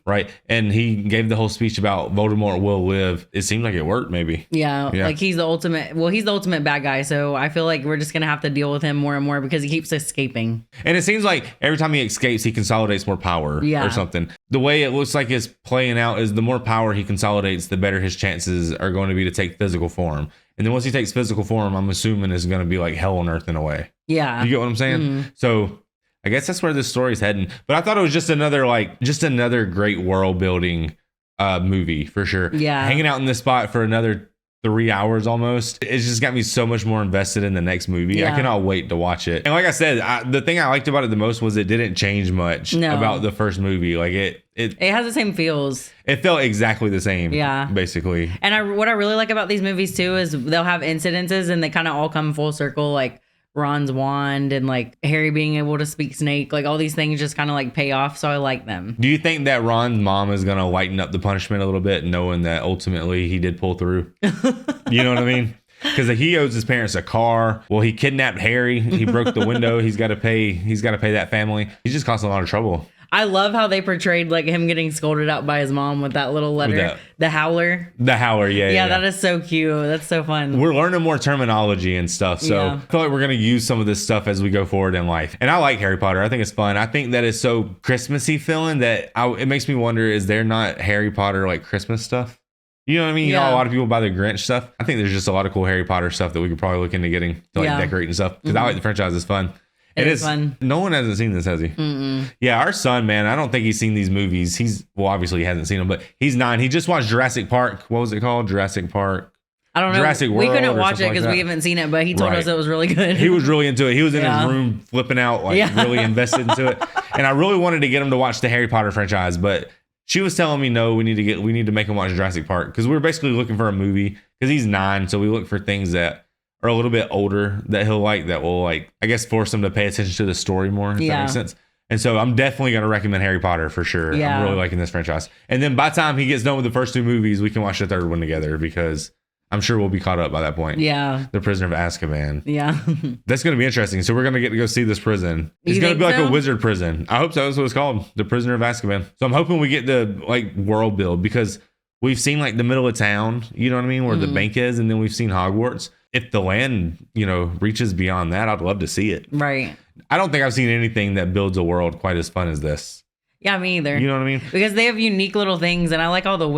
Speaker 1: right? And he gave the whole speech about Voldemort will live. It seemed like it worked, maybe.
Speaker 2: Yeah, like he's the ultimate bad guy. So I feel like we're just gonna have to deal with him more and more because he keeps escaping.
Speaker 1: And it seems like every time he escapes, he consolidates more power or something. The way it looks like it's playing out is the more power he consolidates, the better his chances are going to be to take physical form. And then once he takes physical form, I'm assuming it's going to be like hell on earth in a way.
Speaker 2: Yeah.
Speaker 1: You get what I'm saying? So I guess that's where this story's heading. But I thought it was just another great world building movie for sure.
Speaker 2: Yeah.
Speaker 1: Hanging out in this spot for another 3 hours almost. It's just got me so much more invested in the next movie.
Speaker 2: Yeah.
Speaker 1: I cannot wait to watch it. And like I said, the thing I liked about it the most was it didn't change much about the first movie. Like it
Speaker 2: has the same feels.
Speaker 1: It felt exactly the same.
Speaker 2: Yeah.
Speaker 1: Basically.
Speaker 2: And what I really like about these movies too is they'll have incidences and they kind of all come full circle, like Ron's wand and like Harry being able to speak snake, like all these things just kind of like pay off. So I like them.
Speaker 1: Do you think that Ron's mom is going to lighten up the punishment a little bit, knowing that ultimately he did pull through? You know what I mean? Because he owes his parents a car. Well, he kidnapped Harry. He broke the window. He's got to pay that family. He just caused a lot of trouble.
Speaker 2: I love how they portrayed like him getting scolded out by his mom with that little letter. The howler.
Speaker 1: The howler, yeah.
Speaker 2: That is so cute. That's so fun.
Speaker 1: We're learning more terminology and stuff. So I feel like we're going to use some of this stuff as we go forward in life. And I like Harry Potter. I think it's fun. I think that it's so Christmassy feeling that it makes me wonder, is there not Harry Potter like Christmas stuff? You know what I mean? You know,
Speaker 2: Yeah.
Speaker 1: a lot of people buy the Grinch stuff. I think there's just a lot of cool Harry Potter stuff that we could probably look into getting to like
Speaker 2: Yeah.
Speaker 1: decorate and stuff. Because I like the franchise. It's fun.
Speaker 2: It is fun.
Speaker 1: No one hasn't seen this, has he? Yeah, our son, man, I don't think he's seen these movies. Obviously he hasn't seen them, but he's 9. He just watched Jurassic Park. What was it called? Jurassic Park.
Speaker 2: I don't know.
Speaker 1: Jurassic
Speaker 2: We
Speaker 1: World
Speaker 2: couldn't
Speaker 1: or
Speaker 2: watch it
Speaker 1: something
Speaker 2: because
Speaker 1: like
Speaker 2: we
Speaker 1: that.
Speaker 2: haven't seen it, but he told
Speaker 1: Right.
Speaker 2: us it was really good.
Speaker 1: He was really into it. He was in
Speaker 2: Yeah.
Speaker 1: his room flipping out, like
Speaker 2: Yeah.
Speaker 1: really invested into it. And I really wanted to get him to watch the Harry Potter franchise, but she was telling me, no, we need to make him watch Jurassic Park because we were basically looking for a movie because he's 9. So we look for things that are a little bit older that he'll like, that will like, I guess, force him to pay attention to the story more. If that
Speaker 2: Yeah.
Speaker 1: makes sense. And so I'm definitely going to recommend Harry Potter for sure.
Speaker 2: Yeah.
Speaker 1: I'm really liking this franchise. And then by the time he gets done with the first 2 movies, we can watch the 3rd one together because I'm sure we'll be caught up by that point.
Speaker 2: Yeah.
Speaker 1: The Prisoner of Azkaban.
Speaker 2: Yeah.
Speaker 1: That's going to be interesting. So we're going to get to go see this prison. It's
Speaker 2: You
Speaker 1: going to be
Speaker 2: think
Speaker 1: like
Speaker 2: so?
Speaker 1: a wizard prison. I hope so. That's what it's called. The Prisoner of Azkaban. So I'm hoping we get the like world build because we've seen like the middle of town, you know what I mean? Where the bank is. And then we've seen Hogwarts. If the land, reaches beyond that, I'd love to see it.
Speaker 2: Right.
Speaker 1: I don't think I've seen anything that builds a world quite as fun as this.
Speaker 2: Yeah, me either.
Speaker 1: You know what I mean?
Speaker 2: Because they have unique little things, and I like all the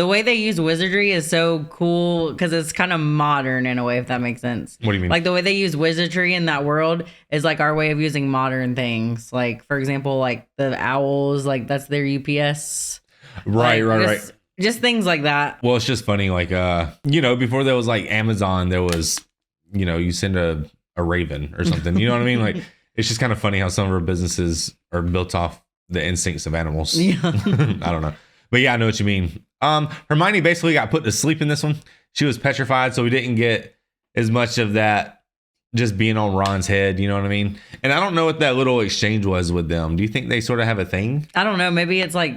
Speaker 2: way they use wizardry is so cool because it's kind of modern in a way, if that makes sense.
Speaker 1: What do you mean?
Speaker 2: Like the way they use wizardry in that world is like our way of using modern things. Like, for example, like the owls, like that's their UPS.
Speaker 1: Right,
Speaker 2: Like,
Speaker 1: right.
Speaker 2: Just things like that.
Speaker 1: Well, it's just funny. Like, before there was like Amazon, there was, you send a raven or something. You know what I mean? Like, it's just kind of funny how some of our businesses are built off the instincts of animals.
Speaker 2: Yeah.
Speaker 1: I don't know. But yeah, I know what you mean. Hermione basically got put to sleep in this one. She was petrified, so we didn't get as much of that just being on Ron's head. You know what I mean? And I don't know what that little exchange was with them. Do you think they sort of have a thing?
Speaker 2: I don't know. Maybe it's like,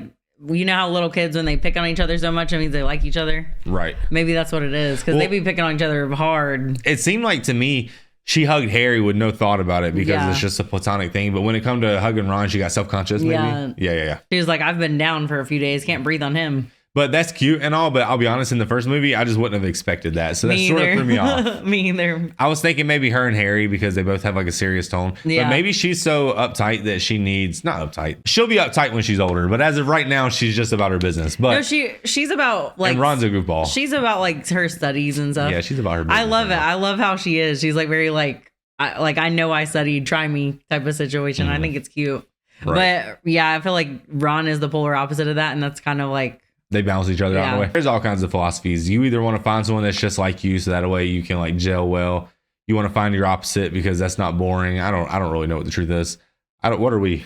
Speaker 2: you know how little kids, when they pick on each other so much, it means they like each other.
Speaker 1: Right.
Speaker 2: Maybe that's what it is because they be picking on each other hard.
Speaker 1: It seemed like to me, she hugged Harry with no thought about it because
Speaker 2: Yeah.
Speaker 1: it's just a platonic thing. But when it come to hugging Ron, she got self-conscious maybe. Yeah.
Speaker 2: She was like, I've been down for a few days. Can't breathe on him.
Speaker 1: But that's cute and all. But I'll be honest, in the first movie, I just wouldn't have expected that. So that sort of threw me off.
Speaker 2: Me either.
Speaker 1: I was thinking maybe her and Harry because they both have like a serious tone.
Speaker 2: Yeah.
Speaker 1: But maybe she's so uptight that she needs, not uptight. She'll be uptight when she's older. But as of right now, she's just about her business. But
Speaker 2: No, she's about like,
Speaker 1: and Ron's a goofball.
Speaker 2: she's about like her studies and stuff.
Speaker 1: Yeah, she's about her business.
Speaker 2: I love it. I love how she is. She's like very like, I know I studied, try me type of situation. I think it's cute.
Speaker 1: Right.
Speaker 2: But yeah, I feel like Ron is the polar opposite of that. And that's kind of like,
Speaker 1: They balance each other out in
Speaker 2: Yeah.
Speaker 1: a way. There's all kinds of philosophies. You either want to find someone that's just like you, so that way you can like gel well. You want to find your opposite because that's not boring. I don't really know what the truth is. What are we?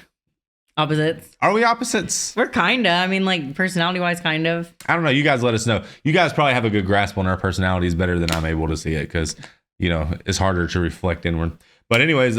Speaker 2: opposites.
Speaker 1: Are we opposites?
Speaker 2: We're kinda. I mean, like personality wise, kind of.
Speaker 1: I don't know. You guys let us know. You guys probably have a good grasp on our personalities better than I'm able to see it because, it's harder to reflect inward. But anyways,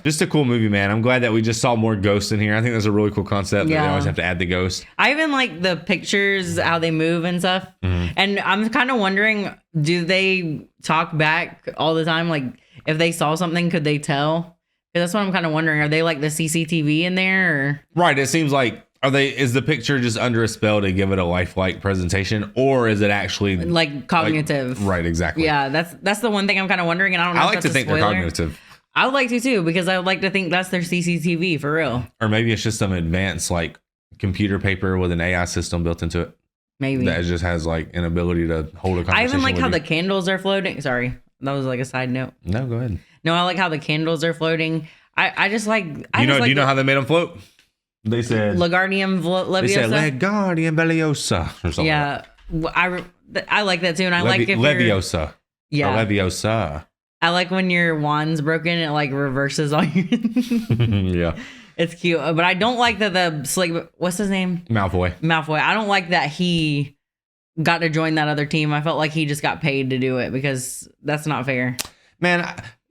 Speaker 1: just a cool movie, man. I'm glad that we just saw more ghosts in here. I think that's a really cool concept that they
Speaker 2: Yeah.
Speaker 1: always have to add the ghost.
Speaker 2: I even like the pictures, how they move and stuff.
Speaker 1: Mhm.
Speaker 2: And I'm kind of wondering, do they talk back all the time? Like, if they saw something, could they tell? Because that's what I'm kind of wondering. Are they like the CCTV in there? Or?
Speaker 1: Right. It seems like, is the picture just under a spell to give it a lifelike presentation, or is it actually
Speaker 2: Like cognitive?
Speaker 1: Right. Exactly.
Speaker 2: Yeah, that's the one thing I'm kind of wondering. And I don't know
Speaker 1: I
Speaker 2: if
Speaker 1: like
Speaker 2: that's
Speaker 1: to
Speaker 2: a
Speaker 1: think they're
Speaker 2: spoiler.
Speaker 1: cognitive.
Speaker 2: I would like to too, because I would like to think that's their CCTV for real.
Speaker 1: Or maybe it's just some advanced like computer paper with an AI system built into it.
Speaker 2: Maybe.
Speaker 1: That just has like an ability to hold a conversation.
Speaker 2: I even like
Speaker 1: with
Speaker 2: how
Speaker 1: you.
Speaker 2: the candles are floating. Sorry, that was like a side note.
Speaker 1: No, go ahead.
Speaker 2: No, I like how the candles are floating. I just like.
Speaker 1: Do you know how they made them float? They said
Speaker 2: Lagardium Leviosa.
Speaker 1: They said Lagardium Leviosa or something.
Speaker 2: Yeah, I like that too, and I like if you're,
Speaker 1: Leviosa.
Speaker 2: Yeah.
Speaker 1: Or Leviosa.
Speaker 2: I like when your wand's broken, it like reverses all your.
Speaker 1: Yeah.
Speaker 2: It's cute, but I don't like that the slick. What's his name?
Speaker 1: Malfoy.
Speaker 2: I don't like that he got to join that other team. I felt like he just got paid to do it because that's not fair.
Speaker 1: Man,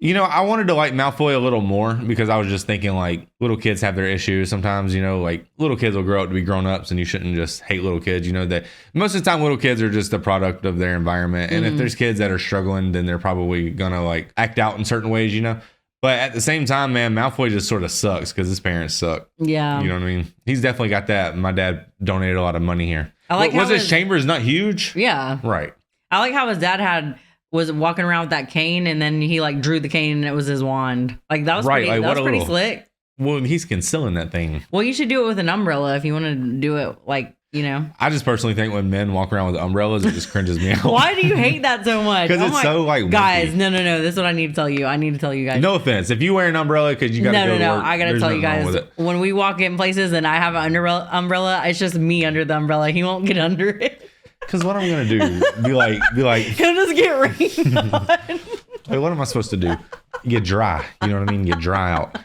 Speaker 1: I wanted to like Malfoy a little more because I was just thinking like little kids have their issues sometimes, like little kids will grow up to be grown ups and you shouldn't just hate little kids. That most of the time little kids are just a product of their environment. And if there's kids that are struggling, then they're probably going to like act out in certain ways, But at the same time, man, Malfoy just sort of sucks because his parents suck.
Speaker 2: Yeah.
Speaker 1: You know what I mean? He's definitely got that. My dad donated a lot of money here.
Speaker 2: I like
Speaker 1: was
Speaker 2: how
Speaker 1: his chamber is not huge?
Speaker 2: Yeah.
Speaker 1: Right.
Speaker 2: I like how his dad was walking around with that cane and then he like drew the cane and it was his wand. Like that was
Speaker 1: right.
Speaker 2: pretty,
Speaker 1: Like,
Speaker 2: pretty slick.
Speaker 1: Well, he's concealing that thing.
Speaker 2: Well, you should do it with an umbrella if you want to do it like you know.
Speaker 1: I just personally think when men walk around with umbrellas, it just cringes me out.
Speaker 2: Why do you hate that so much?
Speaker 1: Because it's so like
Speaker 2: guys,
Speaker 1: wimpy.
Speaker 2: no. This is what I need to tell you. I need to tell you guys.
Speaker 1: No offense. If you wear an umbrella because you got to go to work,
Speaker 2: I gotta
Speaker 1: there's
Speaker 2: tell you
Speaker 1: nothing wrong
Speaker 2: guys.
Speaker 1: with it.
Speaker 2: When we walk in places and I have an umbrella, it's just me under the umbrella. He won't get under it.
Speaker 1: Because what I'm gonna do? Be like.
Speaker 2: He'll just get rained on.
Speaker 1: Like, what am I supposed to do? Get dry. You know what I mean? Get dry out.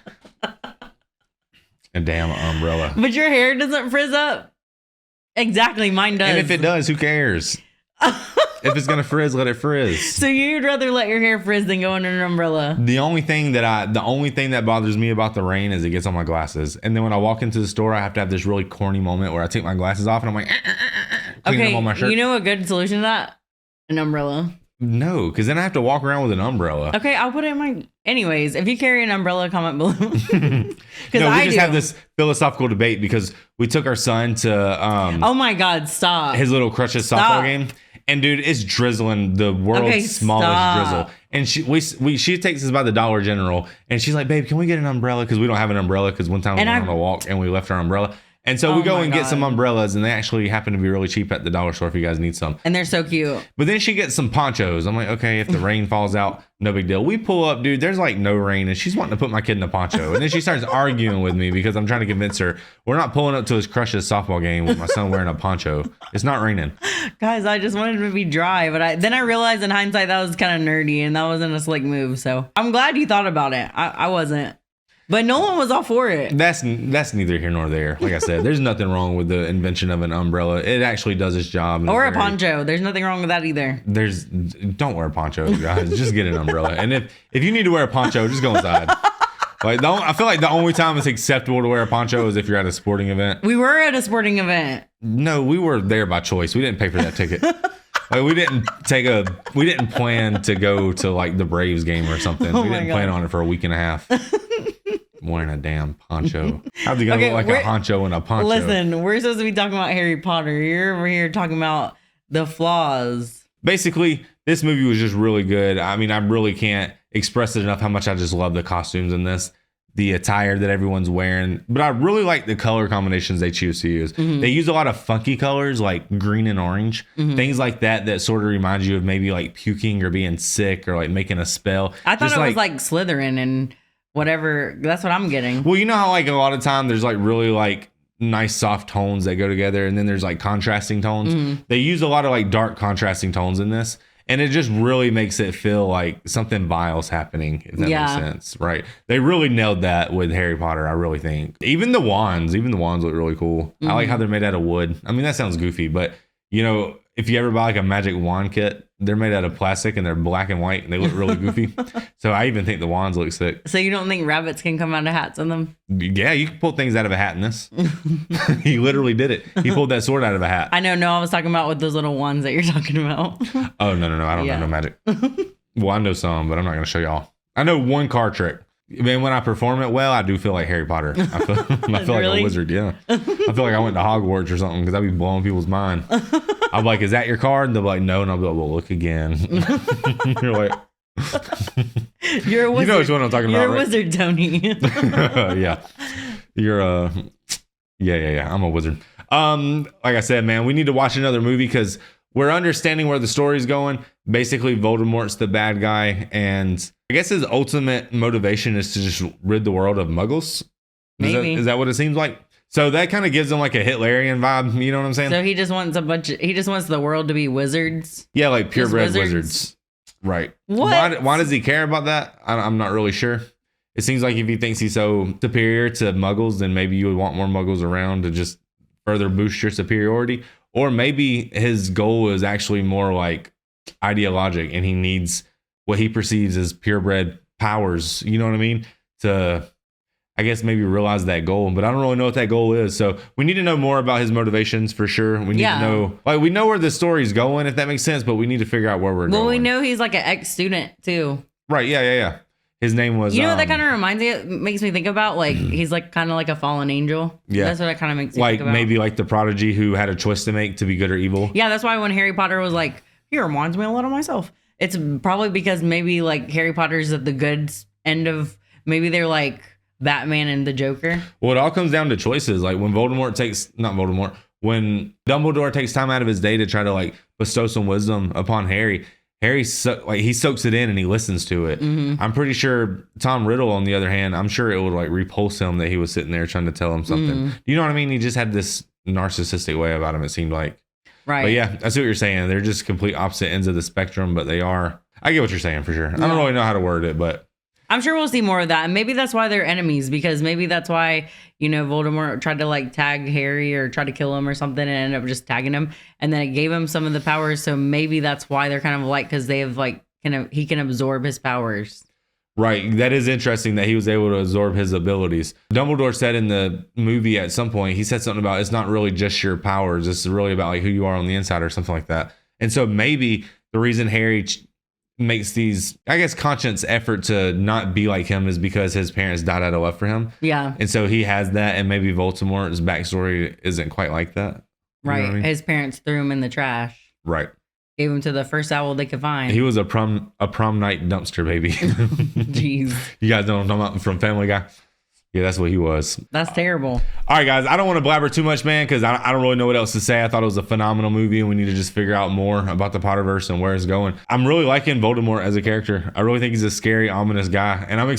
Speaker 1: A damn umbrella.
Speaker 2: But your hair doesn't frizz up. Exactly, mine does.
Speaker 1: And if it does, who cares? If it's gonna frizz, let it frizz.
Speaker 2: So you'd rather let your hair frizz than go under an umbrella?
Speaker 1: The only thing that bothers me about the rain is it gets on my glasses. And then when I walk into the store, I have to have this really corny moment where I take my glasses off and I'm like, cleaning them on my shirt.
Speaker 2: You know a good solution to that? An umbrella.
Speaker 1: No, because then I have to walk around with an umbrella.
Speaker 2: Okay, I'll put it in my. Anyways, if you carry an umbrella, comment below.
Speaker 1: No, we just have this philosophical debate because we took our son to
Speaker 2: oh my God, stop.
Speaker 1: His little crutches softball game. And dude, it's drizzling, the world's smallest drizzle. And she takes us by the Dollar General and she's like, babe, can we get an umbrella? Because we don't have an umbrella because one time we went on a walk and we left our umbrella. And so we go and get some umbrellas and they actually happen to be really cheap at the dollar store if you guys need some.
Speaker 2: And they're so cute.
Speaker 1: But then she gets some ponchos. I'm like, okay, if the rain falls out, no big deal. We pull up, dude, there's like no rain and she's wanting to put my kid in a poncho. And then she starts arguing with me because I'm trying to convince her we're not pulling up to his crush's softball game with my son wearing a poncho. It's not raining.
Speaker 2: Guys, I just wanted to be dry, but then I realized in hindsight that was kind of nerdy and that wasn't a slick move. So I'm glad you thought about it. I wasn't. But no one was all for it.
Speaker 1: That's neither here nor there. Like I said, there's nothing wrong with the invention of an umbrella. It actually does its job.
Speaker 2: Or a poncho. There's nothing wrong with that either.
Speaker 1: Don't wear a poncho, guys. Just get an umbrella. And if you need to wear a poncho, just go inside. Like I feel like the only time it's acceptable to wear a poncho is if you're at a sporting event.
Speaker 2: We were at a sporting event.
Speaker 1: No, we were there by choice. We didn't pay for that ticket. Like we didn't plan to go to like the Braves game or something. We didn't plan on it for a week and a half. Wearing a damn poncho. How's he gonna look like a honcho in a poncho?
Speaker 2: Listen, we're supposed to be talking about Harry Potter. You're over here talking about the flaws.
Speaker 1: Basically, this movie was just really good. I mean, I really can't express it enough how much I just love the costumes in this, the attire that everyone's wearing. But I really like the color combinations they choose to use. Mm-hmm. They use a lot of funky colors like green and orange, things like that sort of remind you of maybe like puking or being sick or like making a spell.
Speaker 2: I thought was like Slytherin and whatever. That's what I'm getting.
Speaker 1: Well, you know how like a lot of time there's like really like nice soft tones that go together and then there's like contrasting tones. They use a lot of like dark contrasting tones in this and it just really makes it feel like something vile's happening, if that makes sense, right? They really nailed that with Harry Potter, I really think. Even the wands look really cool. I like how they're made out of wood. I mean, that sounds goofy, but you know, if you ever buy like a magic wand kit, they're made out of plastic and they're black and white and they look really goofy. So I even think the wands look sick.
Speaker 2: So you don't think rabbits can come out of hats in them?
Speaker 1: Yeah, you can pull things out of a hat in this. He literally did it. He pulled that sword out of a hat.
Speaker 2: I know. No, I was talking about with those little ones that you're talking about.
Speaker 1: Oh, no. I don't know no magic. Well, I know some, but I'm not going to show y'all. I know one card trick. Man, when I perform it well, I do feel like Harry Potter. I feel like a wizard, yeah. I feel like I went to Hogwarts or something because I'd be blowing people's mind. I'm like, is that your card? And they'll be like, no. And I'll be like, well, look again. You're like...
Speaker 2: You're a wizard.
Speaker 1: You know which one I'm talking about,
Speaker 2: You're a
Speaker 1: right?
Speaker 2: wizard, Tony.
Speaker 1: Yeah. You're a... Yeah. I'm a wizard. Like I said, man, we need to watch another movie because we're understanding where the story's going. Basically, Voldemort's the bad guy, and I guess his ultimate motivation is to just rid the world of Muggles. Is that what it seems like? So that kind of gives him like a Hitlerian vibe. You know what I'm saying?
Speaker 2: So he just wants he just wants the world to be wizards.
Speaker 1: Yeah, like purebred wizards. Right.
Speaker 2: What?
Speaker 1: Why does he care about that? I'm not really sure. It seems like if he thinks he's so superior to Muggles, then maybe you would want more Muggles around to just further boost your superiority. Or maybe his goal is actually more like ideologic and he needs what he perceives as purebred powers, you know what I mean, to I guess maybe realize that goal. But I don't really know what that goal is, so we need to know more about his motivations for sure. We need to know, like, we know where the story's going, if that makes sense, but we need to figure out where we're going.
Speaker 2: Well, we know he's like an ex-student too,
Speaker 1: right? Yeah. His name was,
Speaker 2: you know what that kind of reminds me, makes me think about, like, he's like kind of like a fallen angel. Yeah, that's what it kind of makes me think about.
Speaker 1: Like maybe like the prodigy who had a choice to make to be good or evil.
Speaker 2: Yeah, that's why when Harry Potter was like, he reminds me a lot of myself. It's probably because maybe like Harry Potter's at the good end of, maybe they're like Batman and the Joker.
Speaker 1: Well, it all comes down to choices. Like when when Dumbledore takes time out of his day to try to like bestow some wisdom upon Harry, he soaks it in and he listens to it. I'm pretty sure Tom Riddle, on the other hand, I'm sure it would like repulse him that he was sitting there trying to tell him something. You know what I mean? He just had this narcissistic way about him, it seemed like.
Speaker 2: Right.
Speaker 1: But yeah, I see what you're saying. They're just complete opposite ends of the spectrum, but they are. I get what you're saying for sure. I don't really know how to word it, but
Speaker 2: I'm sure we'll see more of that. And maybe that's why they're enemies, because maybe that's why, you know, Voldemort tried to like tag Harry or try to kill him or something and ended up just tagging him. And then it gave him some of the powers. So maybe that's why they're kind of like, because they have like, he can absorb his powers.
Speaker 1: Right. That is interesting that he was able to absorb his abilities. Dumbledore said in the movie at some point, he said something about it's not really just your powers. It's really about like who you are on the inside or something like that. And so maybe the reason Harry makes these, I guess, conscious effort to not be like him is because his parents died out of love for him.
Speaker 2: Yeah.
Speaker 1: And so he has that, and maybe Voldemort's backstory isn't quite like that. You
Speaker 2: Right.
Speaker 1: know what I mean?
Speaker 2: His parents threw him in the trash.
Speaker 1: Right.
Speaker 2: Gave him to the first owl they could find.
Speaker 1: He was a prom night dumpster baby.
Speaker 2: Jeez.
Speaker 1: You guys know what I'm talking about from Family Guy? Yeah, that's what he was.
Speaker 2: That's terrible.
Speaker 1: All right, guys. I don't want to blabber too much, man, because I don't really know what else to say. I thought it was a phenomenal movie, and we need to just figure out more about the Potterverse and where it's going. I'm really liking Voldemort as a character. I really think he's a scary, ominous guy, and I'm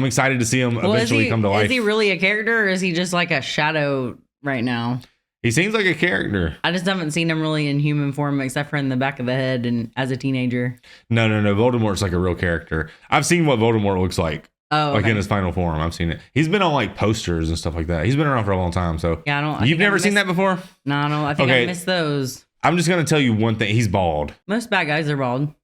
Speaker 1: excited to see him eventually come to life.
Speaker 2: Is he really a character, or is he just like a shadow right now?
Speaker 1: He seems like a character.
Speaker 2: I just haven't seen him really in human form, except for in the back of the head and as a teenager.
Speaker 1: No. Voldemort's like a real character. I've seen what Voldemort looks like.
Speaker 2: Oh,
Speaker 1: like
Speaker 2: okay.
Speaker 1: in his final form. I've seen it. He's been on like posters and stuff like that. He's been around for a long time. So
Speaker 2: yeah,
Speaker 1: You've never seen that before?
Speaker 2: No, I think I missed those.
Speaker 1: I'm just gonna tell you one thing. He's bald.
Speaker 2: Most bad guys are bald.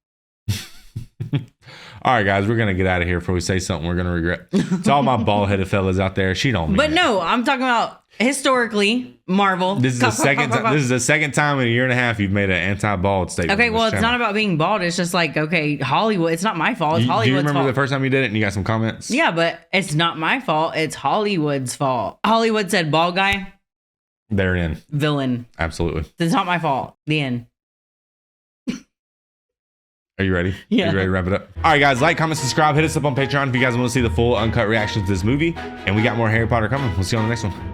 Speaker 1: All right, guys, we're gonna get out of here before we say something we're gonna regret. To all my bald-headed fellas out there, she don't mean
Speaker 2: But
Speaker 1: it.
Speaker 2: no, I'm talking about historically Marvel.
Speaker 1: This is the second time. This is the second time in a year and a half you've made an anti-bald statement.
Speaker 2: Okay,
Speaker 1: on
Speaker 2: well,
Speaker 1: this
Speaker 2: it's
Speaker 1: channel.
Speaker 2: not about being bald. It's just like, okay, Hollywood. It's not my fault. It's
Speaker 1: Do you
Speaker 2: Hollywood's
Speaker 1: remember
Speaker 2: fault.
Speaker 1: the first time you did it and you got some comments?
Speaker 2: Yeah, but it's not my fault. It's Hollywood's fault. Hollywood said bald guy,
Speaker 1: They're in.
Speaker 2: villain.
Speaker 1: Absolutely.
Speaker 2: It's not my fault. The end.
Speaker 1: Are you ready?
Speaker 2: Yeah.
Speaker 1: Are you ready to wrap it up? All right, guys, like, comment, subscribe, hit us up on Patreon if you guys want to see the full uncut reactions to this movie. And we got more Harry Potter coming. We'll see you on the next one.